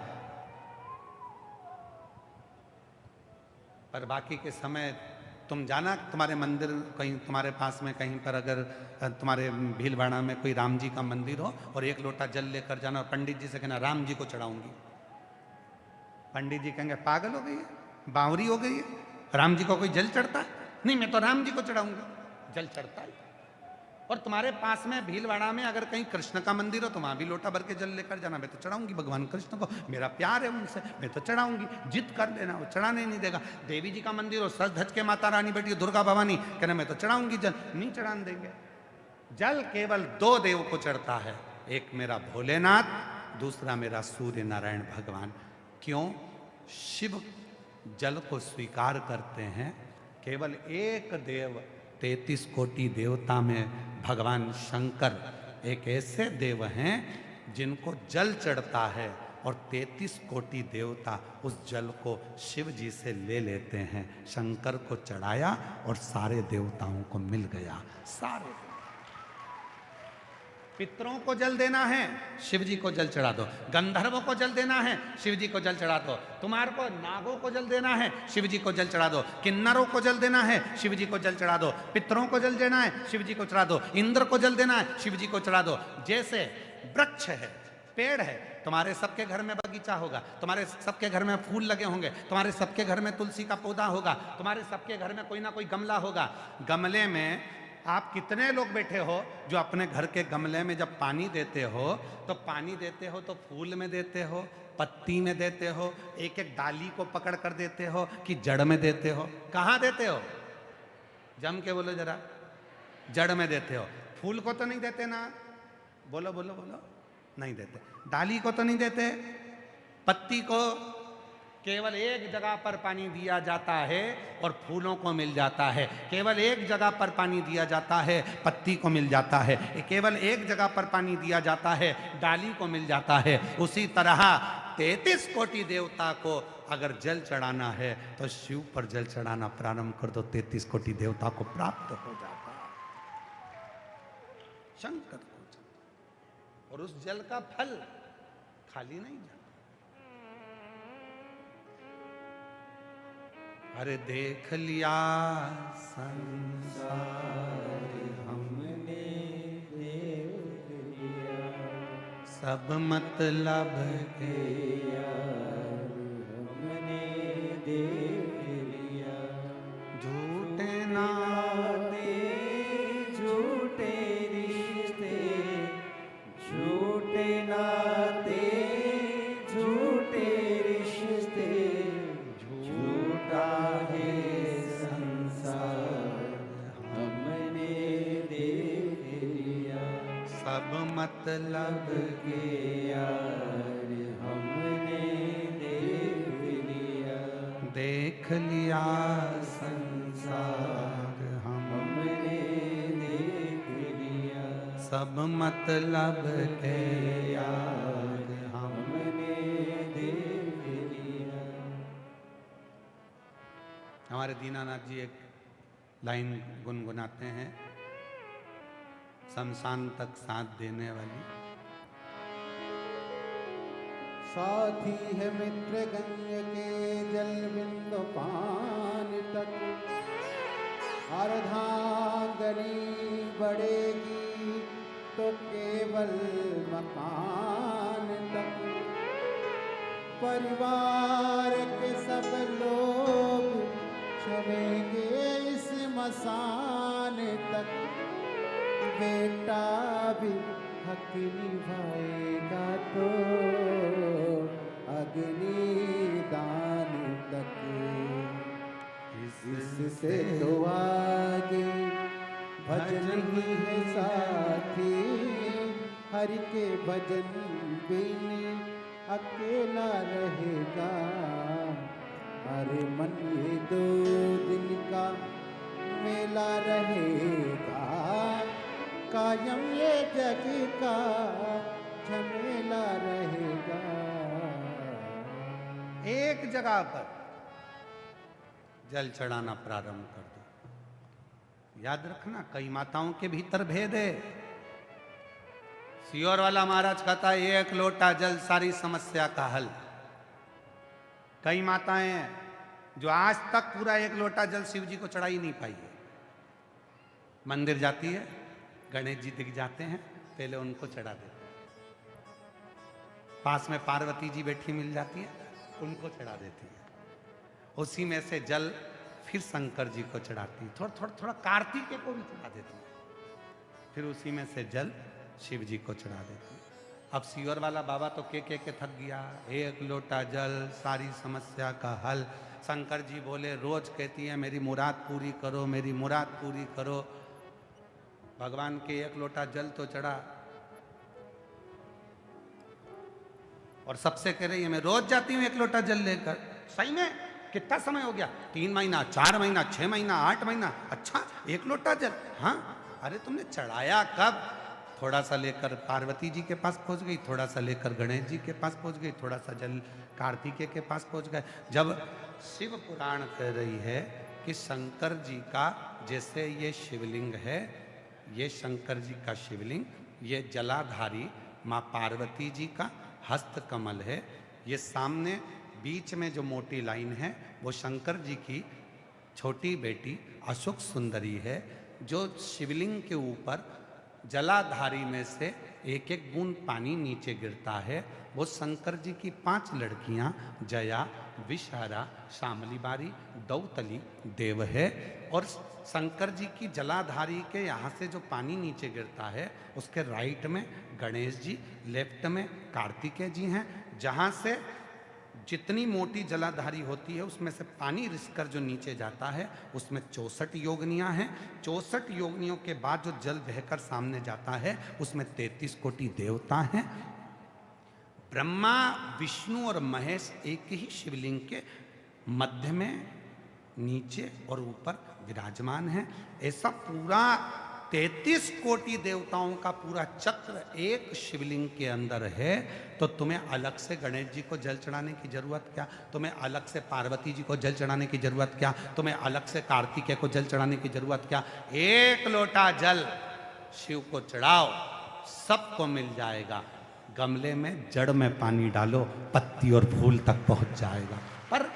पर बाकी के समय तुम जाना तुम्हारे मंदिर कहीं तुम्हारे पास में कहीं पर अगर तुम्हारे भीलवाड़ा में कोई राम जी का मंदिर हो और 1 लोटा जल लेकर जाना और पंडित जी से कहना राम जी को चढ़ाऊंगी। पंडित जी कहेंगे पागल हो गई है, बावरी हो गई है, राम जी को कोई जल चढ़ता है? नहीं, मैं तो राम जी को चढ़ाऊंगा। जल चढ़ता है। और तुम्हारे पास में भीलवाड़ा में अगर कहीं कृष्ण का मंदिर हो तो वहां भी लोटा भर के जल लेकर जाना, मैं तो चढ़ाऊंगी भगवान कृष्ण को, मेरा प्यार है उनसे, मैं तो चढ़ाऊंगी। जिद कर लेना, वो चढ़ाने नहीं देगा। देवी जी का मंदिर हो, सज धज के माता रानी बैठी दुर्गा भवानी, कहना मैं तो चढ़ाऊंगी जल, नहीं चढ़ाने देंगे। जल केवल 2 देव को चढ़ता है, एक मेरा भोलेनाथ, दूसरा मेरा सूर्य नारायण भगवान। क्यों? शिव जल को स्वीकार करते हैं। केवल एक देव, 33 कोटि देवता में भगवान शंकर एक ऐसे देव हैं जिनको जल चढ़ता है और 33 कोटि देवता उस जल को शिव जी से ले लेते हैं। शंकर को चढ़ाया और सारे देवताओं को मिल गया। सारे पितरों को जल देना है, शिव जी को जल चढ़ा दो। गंधर्वों को जल देना है, शिव जी को जल चढ़ा दो। तुम्हारे को नागों को जल देना है, शिव जी को जल चढ़ा दो। किन्नरों को जल देना है, शिव जी को जल चढ़ा दो। पितरों को जल देना है, शिव जी को चढ़ा दो। इंद्र को जल देना है, शिव जी को चढ़ा दो। जैसे वृक्ष है, पेड़ है, तुम्हारे सबके घर में बगीचा होगा, तुम्हारे सबके घर में फूल लगे होंगे, तुम्हारे सबके घर में तुलसी का पौधा होगा, तुम्हारे सबके घर में कोई ना कोई गमला होगा। गमले में आप कितने लोग बैठे हो जो अपने घर के गमले में जब पानी देते हो तो पानी देते हो तो फूल में देते हो, पत्ती में देते हो, एक एक डाली को पकड़ कर देते हो कि जड़ में देते हो? कहाँ देते हो? जम के बोलो जरा। जड़ में देते हो। फूल को तो नहीं देते ना? बोलो बोलो बोलो। नहीं देते। डाली को तो नहीं देते, पत्ती को। केवल एक जगह पर पानी दिया जाता है और फूलों को मिल जाता है। केवल एक जगह पर पानी दिया जाता है, पत्ती को मिल जाता है। केवल एक जगह पर पानी दिया जाता है, डाली को मिल जाता है। उसी तरह 33 कोटि देवता को अगर जल चढ़ाना है तो शिव पर जल चढ़ाना प्रारंभ कर दो, 33 कोटि देवता को प्राप्त हो जाता है, शंकर को। और उस जल का फल खाली नहीं जाता। अरे देख लिया संसार हमने देख लिया, सब मतलब के यार हमने देख लिया। झूठे ना झूठे रिश्ते, झूठे नाते, झूठे रिश्ते, झूठा है संसार हमने देख लिया। सब मतलब के यार हमने देख लिया, देख लिया संसार हमने देख लिया। सब मतलब के यार हमने देख लिया। हमारे दीनानाथ जी एक लाइन गुनगुनाते हैं, शमशान तक साथ देने वाली। साथी है मित्र गंग के जल बिंदु पान तक, अर्धांगनी बढ़ेगी तो केवल मकान तक। परिवार के सब लोग चलेंगे इस मसान तक, बेटा भी हक निभाएगा तो अग्निदान तक। इससे तो आगे भजन ही है साथी, हरि के भजन बिन अकेला रहेगा। अरे मन ये 2 दिन का मेला रहेगा, कायम ये जग का झमेला रहेगा। एक जगह पर जल चढ़ाना प्रारंभ कर दो। याद रखना, कई माताओं के भीतर भेद है। सियोर वाला महाराज कहता है 1 लोटा जल सारी समस्या का हल। कई माताएं हैं जो आज तक पूरा 1 लोटा जल शिव जी को चढ़ा ही नहीं पाई है। मंदिर जाती है, गणेश जी दिख जाते हैं, पहले उनको चढ़ा देते हैं। पास में पार्वती जी बैठी मिल जाती है, उनको चढ़ा देती है। उसी में से जल फिर शंकर जी को चढ़ाती है, थोड़ा थोड़ा थोड़ा कार्तिकेय को भी चढ़ा देती है, फिर उसी में से जल शिव जी को चढ़ा देती है। अब सियोर वाला बाबा तो के थक गया, 1 लोटा जल सारी समस्या का हल। शंकर जी बोले, रोज कहती है मेरी मुराद पूरी करो, मेरी मुराद पूरी करो। भगवान के 1 लोटा जल तो चढ़ा और सबसे कह रही है मैं रोज जाती हूँ 1 लोटा जल लेकर। सही में कितना समय हो गया? 3 महीना, 4 महीना, 6 महीना, 8 महीना। अच्छा 1 लोटा जल? हाँ। अरे तुमने चढ़ाया कब? थोड़ा सा लेकर पार्वती जी के पास पहुंच गई, थोड़ा सा लेकर गणेश जी के पास पहुंच गई, थोड़ा सा जल कार्तिकेय के पास पहुंच गए। जब शिव पुराण कह रही है कि शंकर जी का, जैसे ये शिवलिंग है, ये शंकर जी का शिवलिंग, ये जलाधारी माँ पार्वती जी का हस्त कमल है। ये सामने बीच में जो मोटी लाइन है वो शंकर जी की छोटी बेटी अशोक सुंदरी है, जो शिवलिंग के ऊपर जलाधारी में से एक एक बूंद पानी नीचे गिरता है। वो शंकर जी की 5 लड़कियां जया, विषहारा, शामली बारी, दौतली, देव है। और शंकर जी की जलाधारी के यहाँ से जो पानी नीचे गिरता है उसके राइट में गणेश जी, लेफ्ट में कार्तिकेय जी हैं। जहाँ से जितनी मोटी जलाधारी होती है उसमें से पानी रिसकर जो नीचे जाता है उसमें 64 योगिनियाँ हैं। 64 योगिनियों के बाद जो जल बहकर सामने जाता है उसमें 33 कोटि देवता हैं। ब्रह्मा, विष्णु और महेश एक ही शिवलिंग के मध्य में, नीचे और ऊपर विराजमान है। ऐसा पूरा 33 कोटि देवताओं का पूरा चक्र एक शिवलिंग के अंदर है। तो तुम्हें अलग से गणेश जी को जल चढ़ाने की जरूरत क्या? तुम्हें अलग से पार्वती जी को जल चढ़ाने की जरूरत क्या? तुम्हें अलग से कार्तिकेय को जल चढ़ाने की जरूरत क्या? एक लोटा जल शिव को चढ़ाओ, सबको मिल जाएगा। गमले में जड़ में पानी डालो, पत्ती और फूल तक पहुंच जाएगा। पर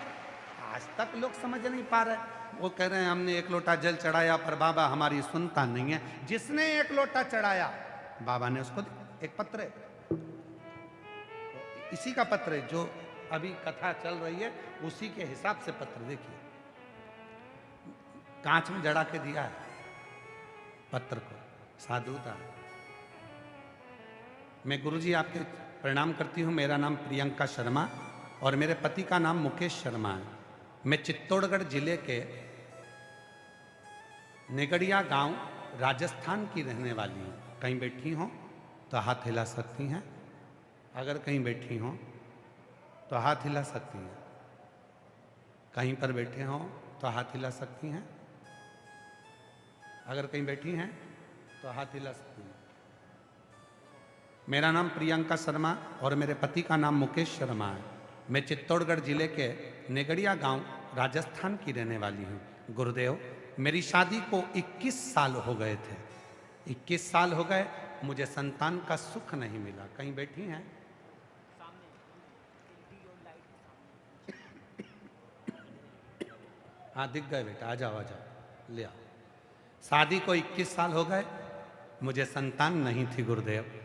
आज तक लोग समझ नहीं पा रहे। वो कह रहे हैं हमने एक लोटा जल चढ़ाया पर बाबा हमारी सुनता नहीं है। जिसने एक लोटा चढ़ाया बाबा ने उसको एक पत्र है, इसी का पत्र है जो अभी कथा चल रही है, उसी के हिसाब से पत्र देखिए, कांच में जड़ा के दिया है पत्र को। साधुता। मैं गुरुजी आपके प्रणाम करती हूँ। मेरा नाम प्रियंका शर्मा और मेरे पति का नाम मुकेश शर्मा है। मैं चित्तौड़गढ़ जिले के नेगड़िया गांव राजस्थान की रहने वाली हूँ। कहीं बैठी हों तो हाथ हिला सकती हैं। अगर कहीं बैठी हों तो हाथ हिला सकती हैं। कहीं पर बैठे हों तो हाथ हिला सकती हैं। अगर कहीं बैठी हैं तो हाथ हिला सकती हैं। मेरा नाम प्रियंका शर्मा और मेरे पति का नाम मुकेश शर्मा है। मैं चित्तौड़गढ़ जिले के नेगड़िया गांव राजस्थान की रहने वाली हूँ। गुरुदेव, मेरी शादी को 21 साल हो गए थे। 21 साल हो गए, मुझे संतान का सुख नहीं मिला। कहीं बैठी हैं? हाँ दिख गए बेटा, आ जाओ आ जाओ, ले आओ। शादी को 21 साल हो गए, मुझे संतान नहीं थी गुरुदेव।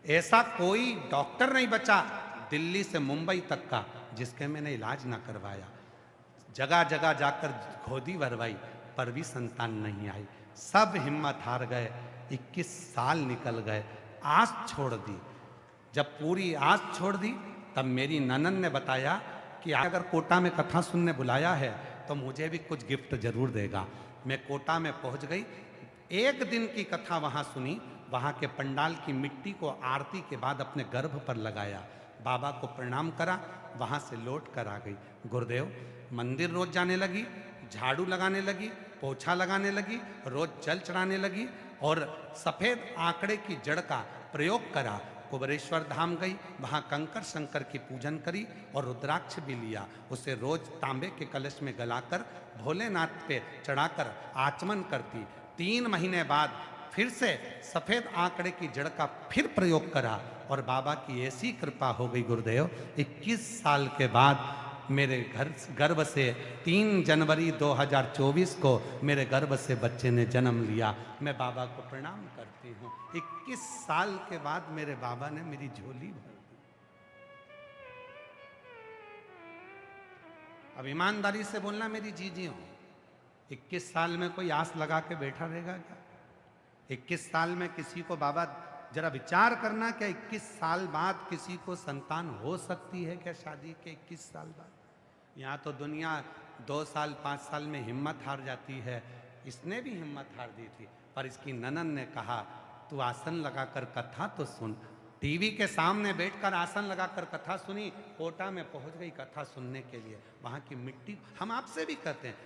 ऐसा कोई डॉक्टर नहीं बचा दिल्ली से मुंबई तक का जिसके मैंने इलाज ना करवाया। जगह जगह जाकर खोदी भरवाई पर भी संतान नहीं आई। सब हिम्मत हार गए। 21 साल निकल गए, आस छोड़ दी। जब पूरी आस छोड़ दी तब मेरी ननन ने बताया कि अगर कोटा में कथा सुनने बुलाया है तो मुझे भी कुछ गिफ्ट जरूर देगा। मैं कोटा में पहुंच गई। एक दिन की कथा वहां सुनी। वहां के पंडाल की मिट्टी को आरती के बाद अपने गर्भ पर लगाया, बाबा को प्रणाम करा, वहां से लौट कर आ गई। गुरुदेव, मंदिर रोज जाने लगी, झाड़ू लगाने लगी, पोछा लगाने लगी, रोज जल चढ़ाने लगी और सफेद आंकड़े की जड़ का प्रयोग करा। कुबरेश्वर धाम गई, वहां कंकर शंकर की पूजन करी और रुद्राक्ष भी लिया। उसे रोज तांबे के कलश में गलाकर भोलेनाथ पे चढ़ाकर आचमन करती। 3 महीने बाद फिर से सफेद आंकड़े की जड़ का फिर प्रयोग करा और बाबा की ऐसी कृपा हो गई गुरुदेव, 21 साल के बाद मेरे गर्भ से 3 जनवरी 2024 को मेरे गर्भ से बच्चे ने जन्म लिया। मैं बाबा को प्रणाम करती हूँ। 21 साल के बाद मेरे बाबा ने मेरी झोली भर दी। अब ईमानदारी से बोलना मेरी जीजी हो, 21 साल में कोई आस लगा के बैठा रहेगा क्या? 21 साल में किसी को बाबा, जरा विचार करना, क्या 21 साल बाद किसी को संतान हो सकती है क्या? शादी के 21 साल बाद? यहाँ तो दुनिया 2 साल 5 साल में हिम्मत हार जाती है। इसने भी हिम्मत हार दी थी, पर इसकी ननन ने कहा तू आसन लगाकर कथा तो सुन। टीवी के सामने बैठकर आसन लगाकर कथा सुनी। कोटा में पहुंच गई कथा सुनने के लिए। वहाँ की मिट्टी, हम आपसे भी कहते हैं,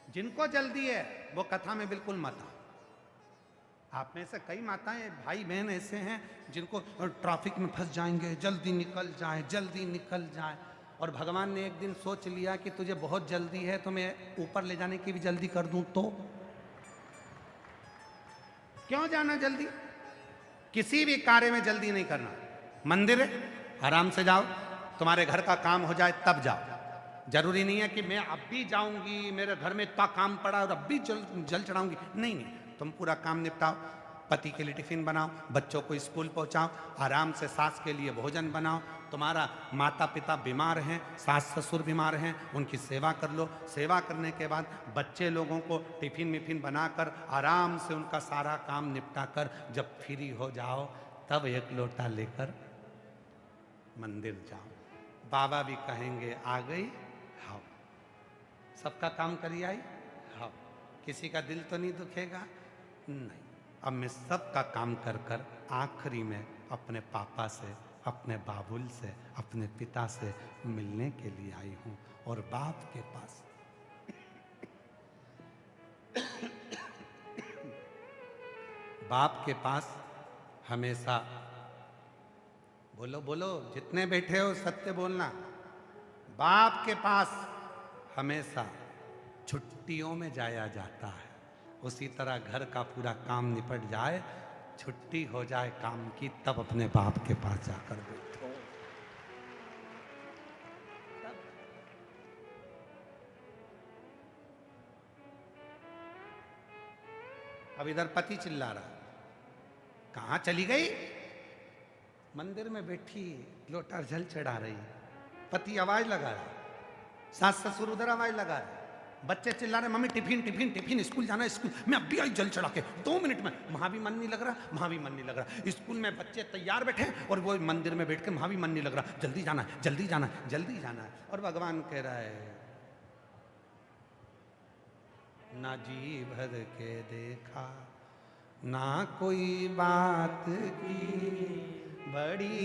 जिनको जल्दी है वो कथा में बिल्कुल मत आओ। आप में से कई माताएं भाई बहन ऐसे हैं जिनको ट्रैफिक में फंस जाएंगे, जल्दी निकल जाए, जल्दी निकल जाए। और भगवान ने एक दिन सोच लिया कि तुझे बहुत जल्दी है तो मैं ऊपर ले जाने की भी जल्दी कर दूं, तो क्यों जाना जल्दी? किसी भी कार्य में जल्दी नहीं करना। मंदिर है, आराम से जाओ, तुम्हारे घर का काम हो जाए तब जाओ। जरूरी नहीं है कि मैं अब भी जाऊंगी, मेरे घर में इतना काम पड़ा और अब भी जल चढ़ाऊंगी। नहीं नहीं, तुम पूरा काम निपटाओ, पति के लिए टिफिन बनाओ, बच्चों को स्कूल पहुंचाओ, आराम से सास के लिए भोजन बनाओ। तुम्हारा माता पिता बीमार हैं, सास ससुर बीमार हैं, उनकी सेवा कर लो। सेवा करने के बाद बच्चे लोगों को टिफिन मिफिन बनाकर आराम से उनका सारा काम निपटा कर जब फ्री हो जाओ तब एक लोटा लेकर मंदिर जाओ। बाबा भी कहेंगे आ गई, हाँ सबका काम करी आई, हाँ किसी का दिल तो नहीं दुखेगा, नहीं। अब मैं सबका काम कर कर आखिरी में अपने पापा से, अपने बाबुल से, अपने पिता से मिलने के लिए आई हूँ। और बाप के पास बाप के पास हमेशा, बोलो बोलो जितने बैठे हो सत्य बोलना, बाप के पास हमेशा छुट्टियों में जाया जाता है। उसी तरह घर का पूरा काम निपट जाए, छुट्टी हो जाए काम की, तब अपने बाप के पास जाकर बैठो। अब इधर पति चिल्ला रहा, कहां चली गई? मंदिर में बैठी लोटा जल चढ़ा रही। पति आवाज लगा रहा, सास ससुर उधर आवाज लगा रहे, बच्चे चिल्ला रहे mummy tiffin tiffin tiffin, school जाना है स्कूल। मैं अब भी आई जल चढ़ा के 2 मिनट में। वहां भी मन नहीं लग रहा, वहां भी मन नहीं लग रहा। स्कूल में बच्चे तैयार बैठे और वो मंदिर में बैठ के वहां भी मन नहीं लग रहा। जल्दी जाना है, जल्दी जाना है, जल्दी जाना है। और भगवान कह रहा है ना जी भर के देखा, ना कोई बात की बड़ी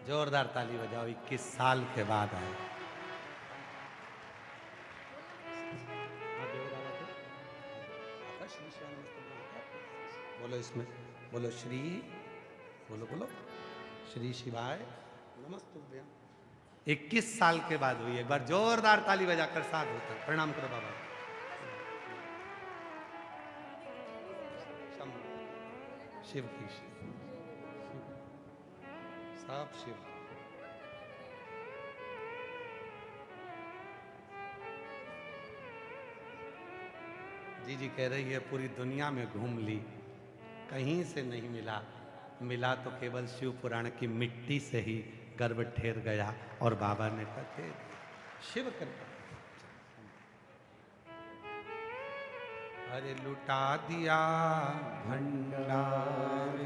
जोरदार ताली बजाओ। 21 साल के बाद आए। बोलो इसमें, बोलो श्री, बोलो बोलो श्री शिवाय नमस्तुभ्यम। 21 साल के बाद हुई। एक बार जोरदार ताली बजाकर साथ होता। प्रणाम करो बाबा। शिव की सब शिव। जी जी कह रही है पूरी दुनिया में घूम ली, कहीं से नहीं मिला, मिला तो केवल शिव पुराण की मिट्टी से ही गर्भ ठेर गया। और बाबा ने कहा शिव कृपा। अरे लुटा दिया भंडार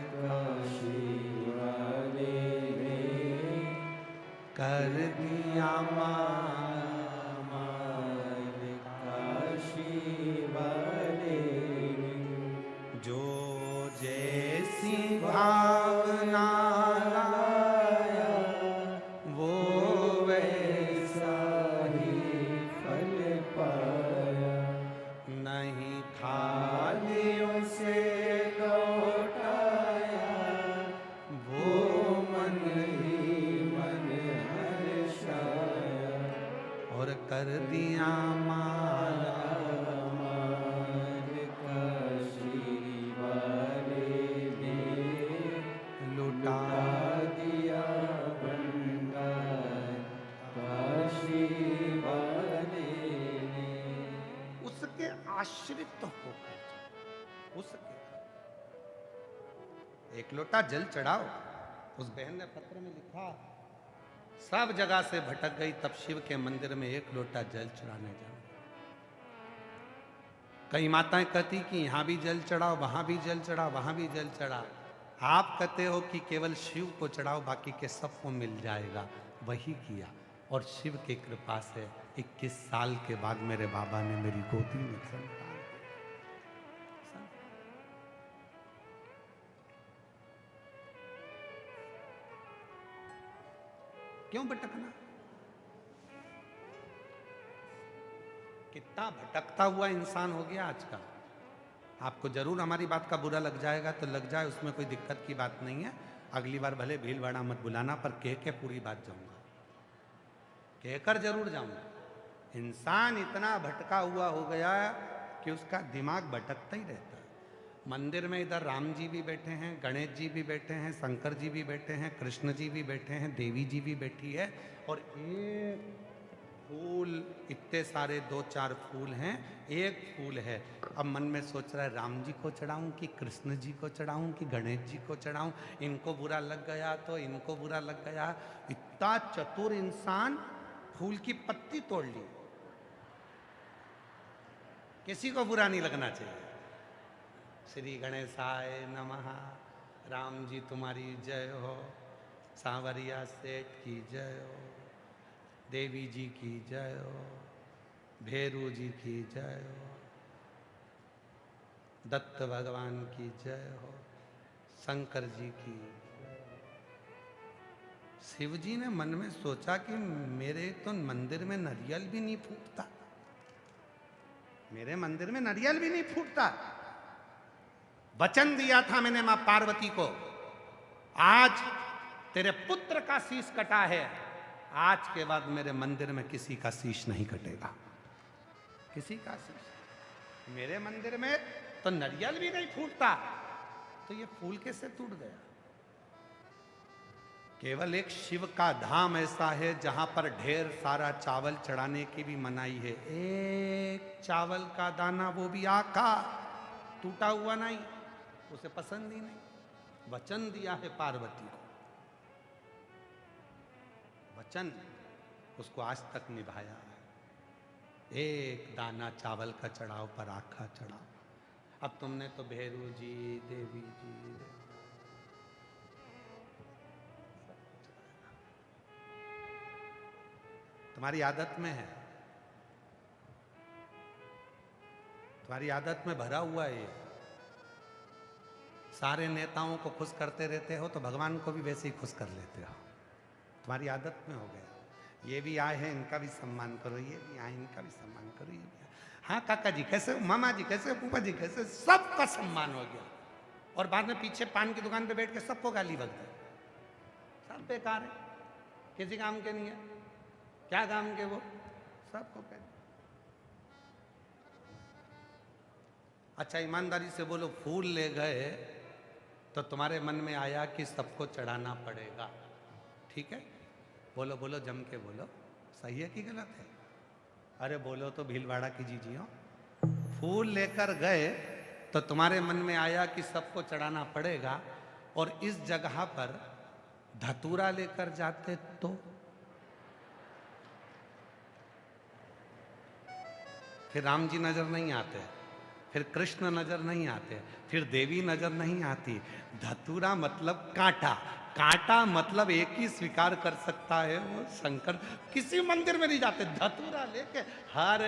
कर दिया जो जैसी भावना लाया वो वैसा ही फल पाया। नहीं थालियों से लौटाया वो मन ही मन हर्षाया। और कर दिया माला आश्रित होकर उसके एक लोटा जल चढ़ाओ। उस बहन ने पत्र में लिखा सब जगह से भटक गई, तब शिव के मंदिर में एक लोटा जल चढ़ाने जाओ। कई माताएं कहती कि यहां भी जल चढ़ाओ, वहां भी जल चढ़ाओ, वहां भी जल चढ़ाओ। आप कहते हो कि केवल शिव को चढ़ाओ, बाकी के सबको मिल जाएगा। वही किया और शिव की कृपा से 21 साल के बाद मेरे बाबा ने मेरी गोदी में संतान। क्यों भटकना? कितना भटकता हुआ इंसान हो गया आज का। आपको जरूर हमारी बात का बुरा लग जाएगा तो लग जाए, उसमें कोई दिक्कत की बात नहीं है। अगली बार भले भीलवाड़ा मत बुलाना, पर कह के पूरी बात जाऊंगा, कहकर जरूर जाऊंगा। इंसान इतना भटका हुआ हो गया कि उसका दिमाग भटकता ही रहता है। मंदिर में इधर राम जी भी बैठे हैं, गणेश जी भी बैठे हैं, शंकर जी भी बैठे हैं, कृष्ण जी भी बैठे हैं, देवी जी भी बैठी है, और एक फूल, इतने सारे 2-4 फूल हैं, एक फूल है। अब मन में सोच रहा है राम जी को चढ़ाऊं कि कृष्ण जी को चढ़ाऊं कि गणेश जी को चढ़ाऊं, इनको बुरा लग गया तो इनको बुरा लग गया। इतना चतुर इंसान, फूल की पत्ती तोड़ ली। किसी को बुरा नहीं लगना चाहिए। श्री गणेशाय नमः, राम जी तुम्हारी जय हो, सांवरिया सेठ की जय हो, देवी जी की जय हो, भैरू जी की जय हो, दत्त भगवान की जय हो, शंकर जी की जय हो। शिव जी ने मन में सोचा कि मेरे तो मंदिर में नारियल भी नहीं फूटता, मेरे मंदिर में नारियल भी नहीं फूटता। वचन दिया था मैंने मां पार्वती को, आज तेरे पुत्र का शीश कटा है, आज के बाद मेरे मंदिर में किसी का शीश नहीं कटेगा, किसी का शीश। मेरे मंदिर में तो नारियल भी नहीं फूटता, तो ये फूल कैसे टूट गया? केवल एक शिव का धाम ऐसा है जहां पर ढेर सारा चावल चढ़ाने की भी मनाही है। एक चावल का दाना, वो भी आका, टूटा हुआ नहीं, उसे पसंद ही नहीं। वचन दिया है पार्वती को, वचन उसको आज तक निभाया है। एक दाना चावल का चढ़ाओ पर आखा चढ़ाओ। अब तुमने तो भैरू जी, देवी जी, तुम्हारी आदत में है, तुम्हारी आदत में भरा हुआ है। सारे नेताओं को खुश करते रहते हो तो भगवान को भी वैसे ही खुश कर लेते हो, तुम्हारी आदत में हो गया। ये भी आए हैं, इनका भी सम्मान करो, ये भी आए, इनका भी सम्मान करो, ये भी आए। हाँ काका जी कैसे हो, मामा जी कैसे हो, फूफा जी कैसे, सबका सम्मान हो गया। और बाद में पीछे पान की दुकान पे बैठ के सबको गाली बक दे, सब बेकार है, किसी काम के नहीं है, क्या काम के वो, सबको कह। अच्छा ईमानदारी से बोलो, फूल ले गए तो तुम्हारे मन में आया कि सबको चढ़ाना पड़ेगा, ठीक है? बोलो बोलो, जम के बोलो, सही है कि गलत है? अरे बोलो तो भीलवाड़ा की जीजियो। फूल लेकर गए तो तुम्हारे मन में आया कि सबको चढ़ाना पड़ेगा, और इस जगह पर धतूरा लेकर जाते तो फिर राम जी नजर नहीं आते, फिर कृष्ण नजर नहीं आते, फिर देवी नजर नहीं आती। धतूरा मतलब कांटा, कांटा मतलब एक ही स्वीकार कर सकता है, वो शंकर। किसी मंदिर में नहीं जाते, धतूरा लेके हर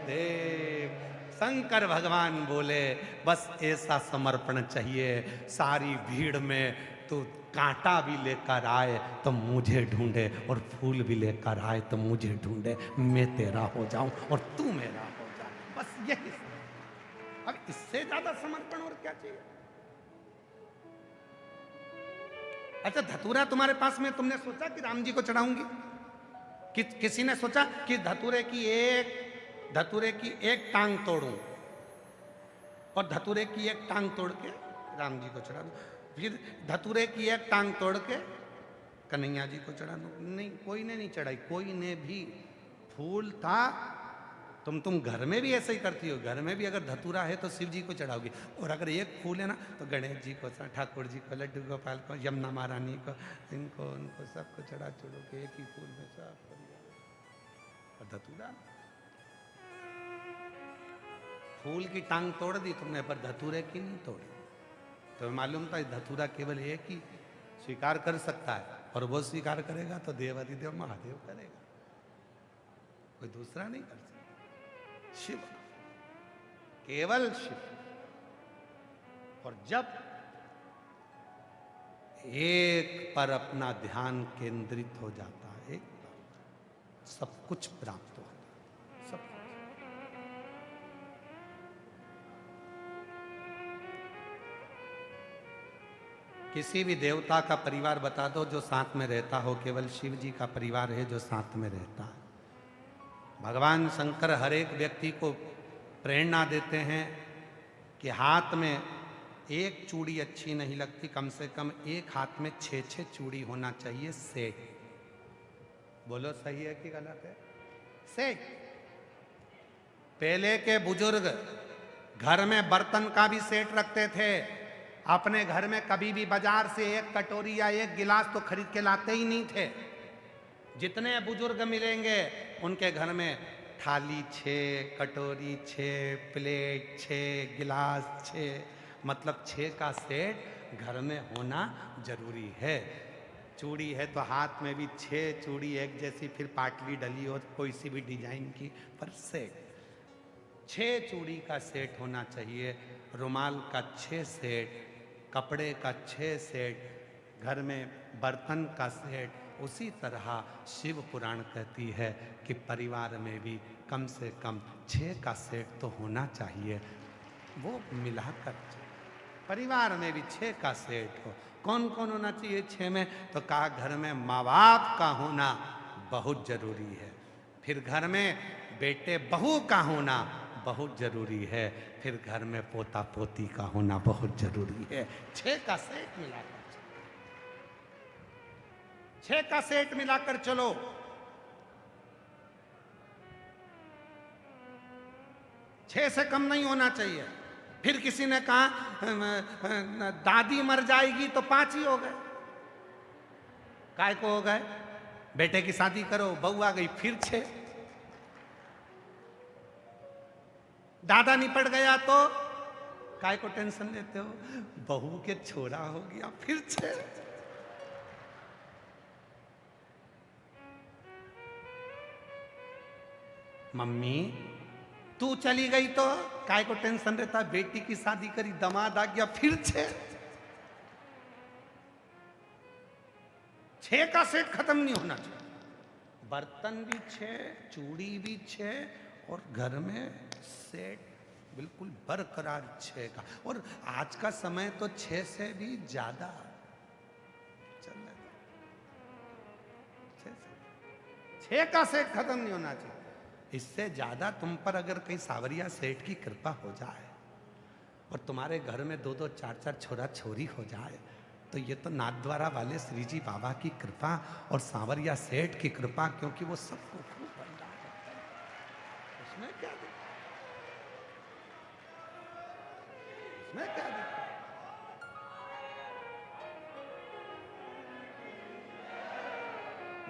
देव शंकर भगवान बोले बस ऐसा समर्पण चाहिए। सारी भीड़ में तो कांटा भी लेकर आए तो मुझे ढूंढे, और फूल भी लेकर आए तो मुझे ढूंढे, मैं तेरा हो जाऊं और तू मेरा हो जा, बस यही। अब इससे ज्यादा समर्पण और क्या चाहिए? अच्छा धतूरा तुम्हारे पास में, तुमने सोचा कि राम जी को चढ़ाऊंगी? किसी ने सोचा कि धतूरे की एक टांग तोड़ूं और धतूरे की एक टांग तोड़ के राम जी को चढ़ा दूं, फिर धतूरे की एक टांग तोड़ के कन्हैया जी को चढ़ा दूं? नहीं, कोई ने नहीं चढ़ाई, कोई ने भी। फूल था, तुम घर में भी ऐसे ही करती हो, घर में भी अगर धतूरा है तो शिव जी को चढ़ाओगी, और अगर एक फूल है ना तो गणेश जी को, ठाकुर जी को, लड्डू गोपाल को, यमुना महारानी को, इनको उनको सबको चढ़ा चढ़ो के एक ही फूल में सब कर दिया। और धतूरा, फूल की टांग तोड़ दी तुमने पर धतूरे की नहीं तोड़ी। तो मालूम था धतूरा केवल एक ही स्वीकार कर सकता है, और वो स्वीकार करेगा तो देवाधिदेव महादेव करेगा, कोई दूसरा नहीं कर सकता। शिव, केवल शिव। और जब एक पर अपना ध्यान केंद्रित हो जाता है, सब कुछ प्राप्त होता है, सब कुछ। किसी भी देवता का परिवार बता दो जो साथ में रहता हो, केवल शिव जी का परिवार है जो साथ में रहता है। भगवान शंकर हर एक व्यक्ति को प्रेरणा देते हैं कि हाथ में एक चूड़ी अच्छी नहीं लगती, कम से कम एक हाथ में 6 चूड़ी होना चाहिए, सेट। बोलो सही है कि गलत है? सेट। पहले के बुजुर्ग घर में बर्तन का भी सेट रखते थे। अपने घर में कभी भी बाजार से एक कटोरी या एक गिलास तो खरीद के लाते ही नहीं थे। जितने बुजुर्ग मिलेंगे उनके घर में थाली 6, कटोरी 6, प्लेट 6, गिलास 6, मतलब 6 का सेट घर में होना जरूरी है। चूड़ी है तो हाथ में भी 6 चूड़ी एक जैसी, फिर पाटली डली हो कोई सी भी डिजाइन की, पर सेट 6 चूड़ी का सेट होना चाहिए। रुमाल का 6 सेट, कपड़े का 6 सेट, घर में बर्तन का सेट। उसी तरह शिव पुराण कहती है कि परिवार में भी कम से कम 6 का सेट तो होना चाहिए। वो मिलाकर परिवार में भी 6 का सेट हो। कौन कौन होना चाहिए 6 में? तो कहा घर में माँ बाप का होना बहुत जरूरी है, फिर घर में बेटे बहू का होना बहुत जरूरी है, फिर घर में पोता पोती का होना बहुत जरूरी है। 6 का सेट मिलाकर 6 का सेट मिलाकर चलो। छह से कम नहीं होना चाहिए। फिर किसी ने कहा दादी मर जाएगी तो 5 ही हो गए। काय को हो गए? बेटे की शादी करो, बहू आ गई, फिर 6। दादा निपट गया तो काय को टेंशन लेते हो? बहू के छोरा हो गया, फिर 6। मम्मी तू चली गई तो काय को टेंशन रहता? बेटी की शादी करी, दामाद आ गया, फिर 6। 6 का सेट खत्म नहीं होना चाहिए। बर्तन भी 6, चूड़ी भी 6 और घर में सेट बिल्कुल बरकरार 6 का। और आज का समय तो 6 से भी ज्यादा चल रहा है। 6 का सेट खत्म नहीं होना चाहिए। इससे ज्यादा तुम पर अगर कहीं सावरिया सेठ की कृपा हो जाए और तुम्हारे घर में 2-2, 4-4 छोरा छोरी हो जाए तो ये तो नाथद्वारा वाले श्री जी बाबा की कृपा और सावरिया सेठ की कृपा, क्योंकि वो सबको खूब भंडार करता है। उसमें क्या दिक्कत? उसमें क्या दिक्कत?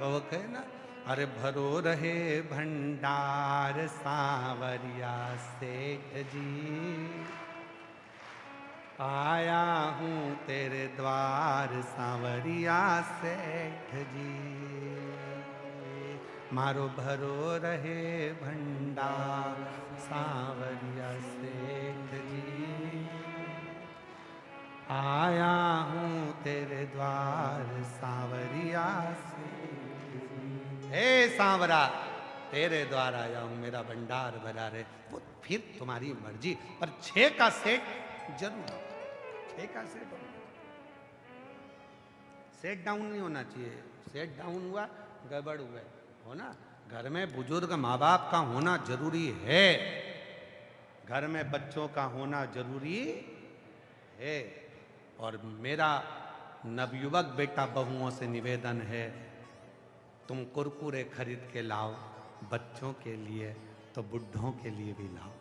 वो कहे ना, अरे भरो रहे भंडार सांवरिया सेठ जी, आया हूँ तेरे द्वार सांवरिया सेठ जी। मारो भरो रहे भंडार सांवरिया सेठ जी, आया हूँ तेरे द्वार सांवरिया सेठ। हे सांवरा, तेरे द्वारा आया हूं, मेरा भंडार भरा रहे। वो फिर तुम्हारी मर्जी, पर 6 का सेट जरूर। 6 का सेट होना, सेट डाउन नहीं होना चाहिए। सेट डाउन हुआ गड़बड़ हुआ हो ना। घर में बुजुर्ग माँ बाप का होना जरूरी है, घर में बच्चों का होना जरूरी है। और मेरा नवयुवक बेटा बहुओं से निवेदन है, तुम कुरकुरे खरीद के लाओ बच्चों के लिए, तो बुढ़ों के लिए भी लाओ।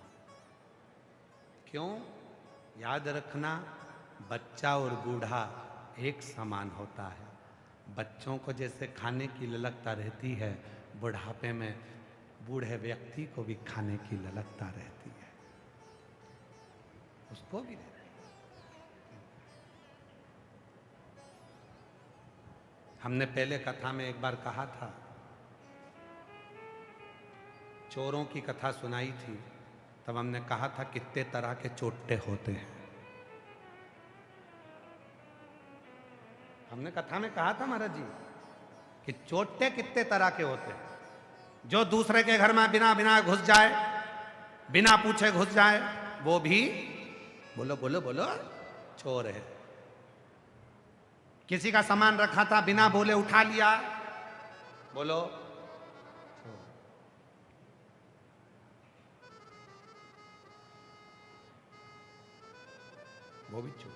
क्यों? याद रखना, बच्चा और बूढ़ा एक समान होता है। बच्चों को जैसे खाने की ललकता रहती है, बुढ़ापे में बूढ़े व्यक्ति को भी खाने की ललकता रहती है, उसको भी रहती है। हमने पहले कथा में एक बार कहा था, चोरों की कथा सुनाई थी, तब हमने कहा था कितने तरह के चोट्टे होते हैं। हमने कथा में कहा था महाराज जी कि चोट्टे कितने तरह के होते हैं। जो दूसरे के घर में बिना बिना घुस जाए, बिना पूछे घुस जाए, वो भी बोलो बोलो बोलो चोर है। किसी का सामान रखा था, बिना बोले उठा लिया, बोलो वो भी चोर।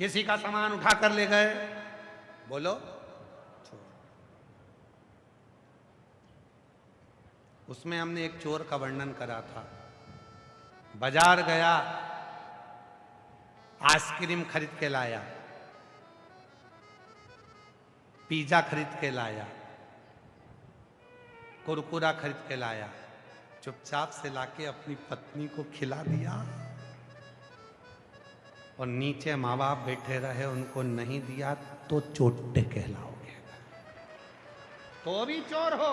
किसी का सामान उठा कर ले गए, बोलो चोर। उसमें हमने एक चोर का वर्णन करा था। बाजार गया, आइसक्रीम खरीद के लाया, पिज्जा खरीद के लाया, कुरकुरा खरीद के लाया, चुपचाप से लाके अपनी पत्नी को खिला दिया और नीचे माँ बाप बैठे रहे, उनको नहीं दिया तो चोटे कहलाओगे। तो भी चोर हो।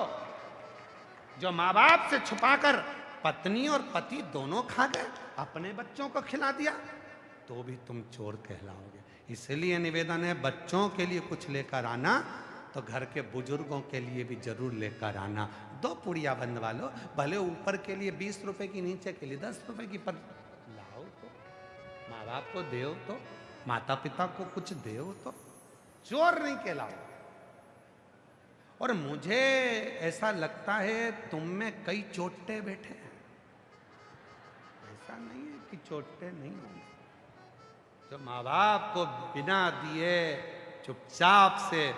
जो माँ बाप से छुपाकर पत्नी और पति दोनों खा गए, अपने बच्चों को खिला दिया, तो भी तुम चोर कहलाओगे। इसलिए निवेदन है, बच्चों के लिए कुछ लेकर आना तो घर के बुजुर्गों के लिए भी जरूर लेकर आना। 2 पुड़िया बनवा लो, भले ऊपर के लिए 20 रुपए की, नीचे के लिए 10 रुपए की, पर लाओ तो, माँ बाप को देओ तो, माता पिता को कुछ देओ तो, चोर नहीं कहलाओ। और मुझे ऐसा लगता है तुम में कई चोटे बैठे हैं। ऐसा नहीं है कि चोटे नहीं होंगे। जो माँ बाप को बिना दिए चुपचाप से,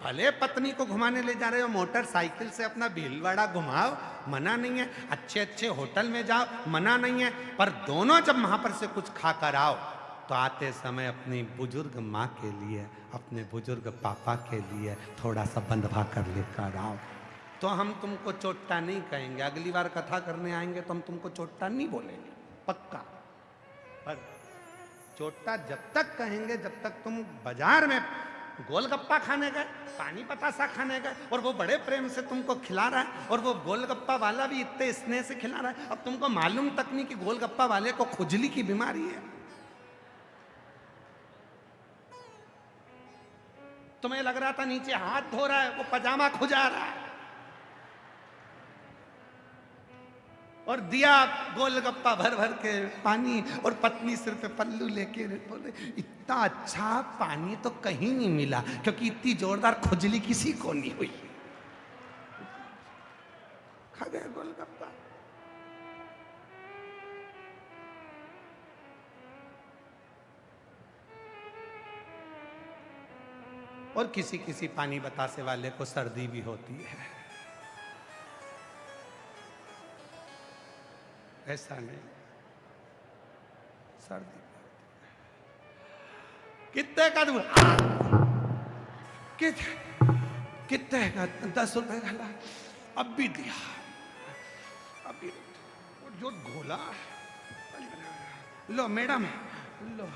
भले पत्नी को घुमाने ले जा रहे हो, मोटरसाइकिल से अपना भीलवाड़ा घुमाओ, मना नहीं है, अच्छे अच्छे होटल में जाओ, मना नहीं है, पर दोनों जब वहां पर से कुछ खा कर आओ तो आते समय अपनी बुजुर्ग माँ के लिए, अपने बुजुर्ग पापा के लिए थोड़ा सा बंधवा कर लेकर आओ, तो हम तुमको चोट्टा नहीं कहेंगे। अगली बार कथा करने आएंगे तो हम तुमको चोट्टा नहीं बोलेंगे, पक्का। पर चोट्टा जब तक कहेंगे जब तक तुम बाजार में गोलगप्पा खाने गए, पानी बतासा खाने गए, और वो बड़े प्रेम से तुमको खिला रहा है, और वो गोलगप्पा वाला भी इतने स्नेह से खिला रहा है। अब तुमको मालूम तक नहीं कि गोलगप्पा वाले को खुजली की बीमारी है। तुम्हें लग रहा था नीचे हाथ धो रहा है, वो पजामा खुजा रहा है, और दिया गोलगप्पा भर भर के पानी, और पत्नी सिर पे पल्लू लेके बोले इतना अच्छा पानी तो कहीं नहीं मिला, क्योंकि इतनी जोरदार खुजली किसी को नहीं हुई। खा गया गोलगप्पा। और किसी किसी पानी बतासे वाले को सर्दी भी होती है, ऐसा नहीं, सर्दी कितने का दूर, कितने का, 10 रुपए का ला, अब भी दिया, अभी जो घोला, लो मैडम, लो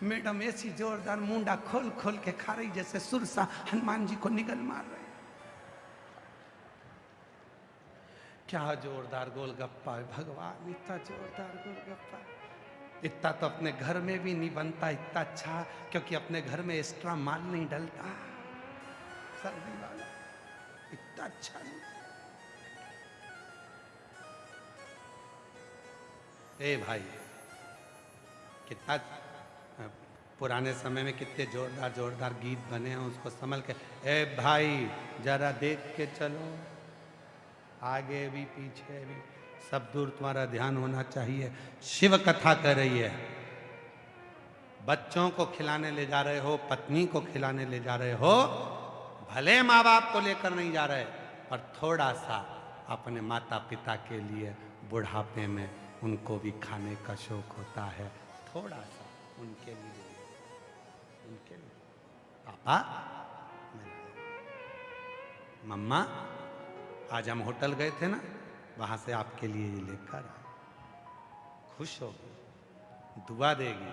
मैडम, ऐसी जोरदार मुंडा खोल खोल के खा रही जैसे सुरसा हनुमान जी को निगल मार रहे। क्या जोरदार गोलगप्पा है भगवान, इतना जोरदार गोलगप्पा, इतना तो अपने घर में भी नहीं बनता इतना अच्छा, क्योंकि अपने घर में एक्स्ट्रा माल नहीं डलता। सर्दी वाला इतना अच्छा नहीं। ए भाई, कितना पुराने समय में कितने जोरदार जोरदार गीत बने हैं, उसको संभल के, ए भाई जरा देख के चलो, आगे भी पीछे भी सब दूर तुम्हारा ध्यान होना चाहिए। शिव कथा कर रही है, बच्चों को खिलाने ले जा रहे हो, पत्नी को खिलाने ले जा रहे हो, भले माँ बाप को लेकर नहीं जा रहे, पर थोड़ा सा अपने माता पिता के लिए बुढ़ापे में उनको भी खाने का शौक होता है, थोड़ा सा उनके लिए, उनके लिए। पापा, मम्मा, आज हम होटल गए थे ना, वहां से आपके लिए ये लेकर आए, खुश होगी, दुआ देगी।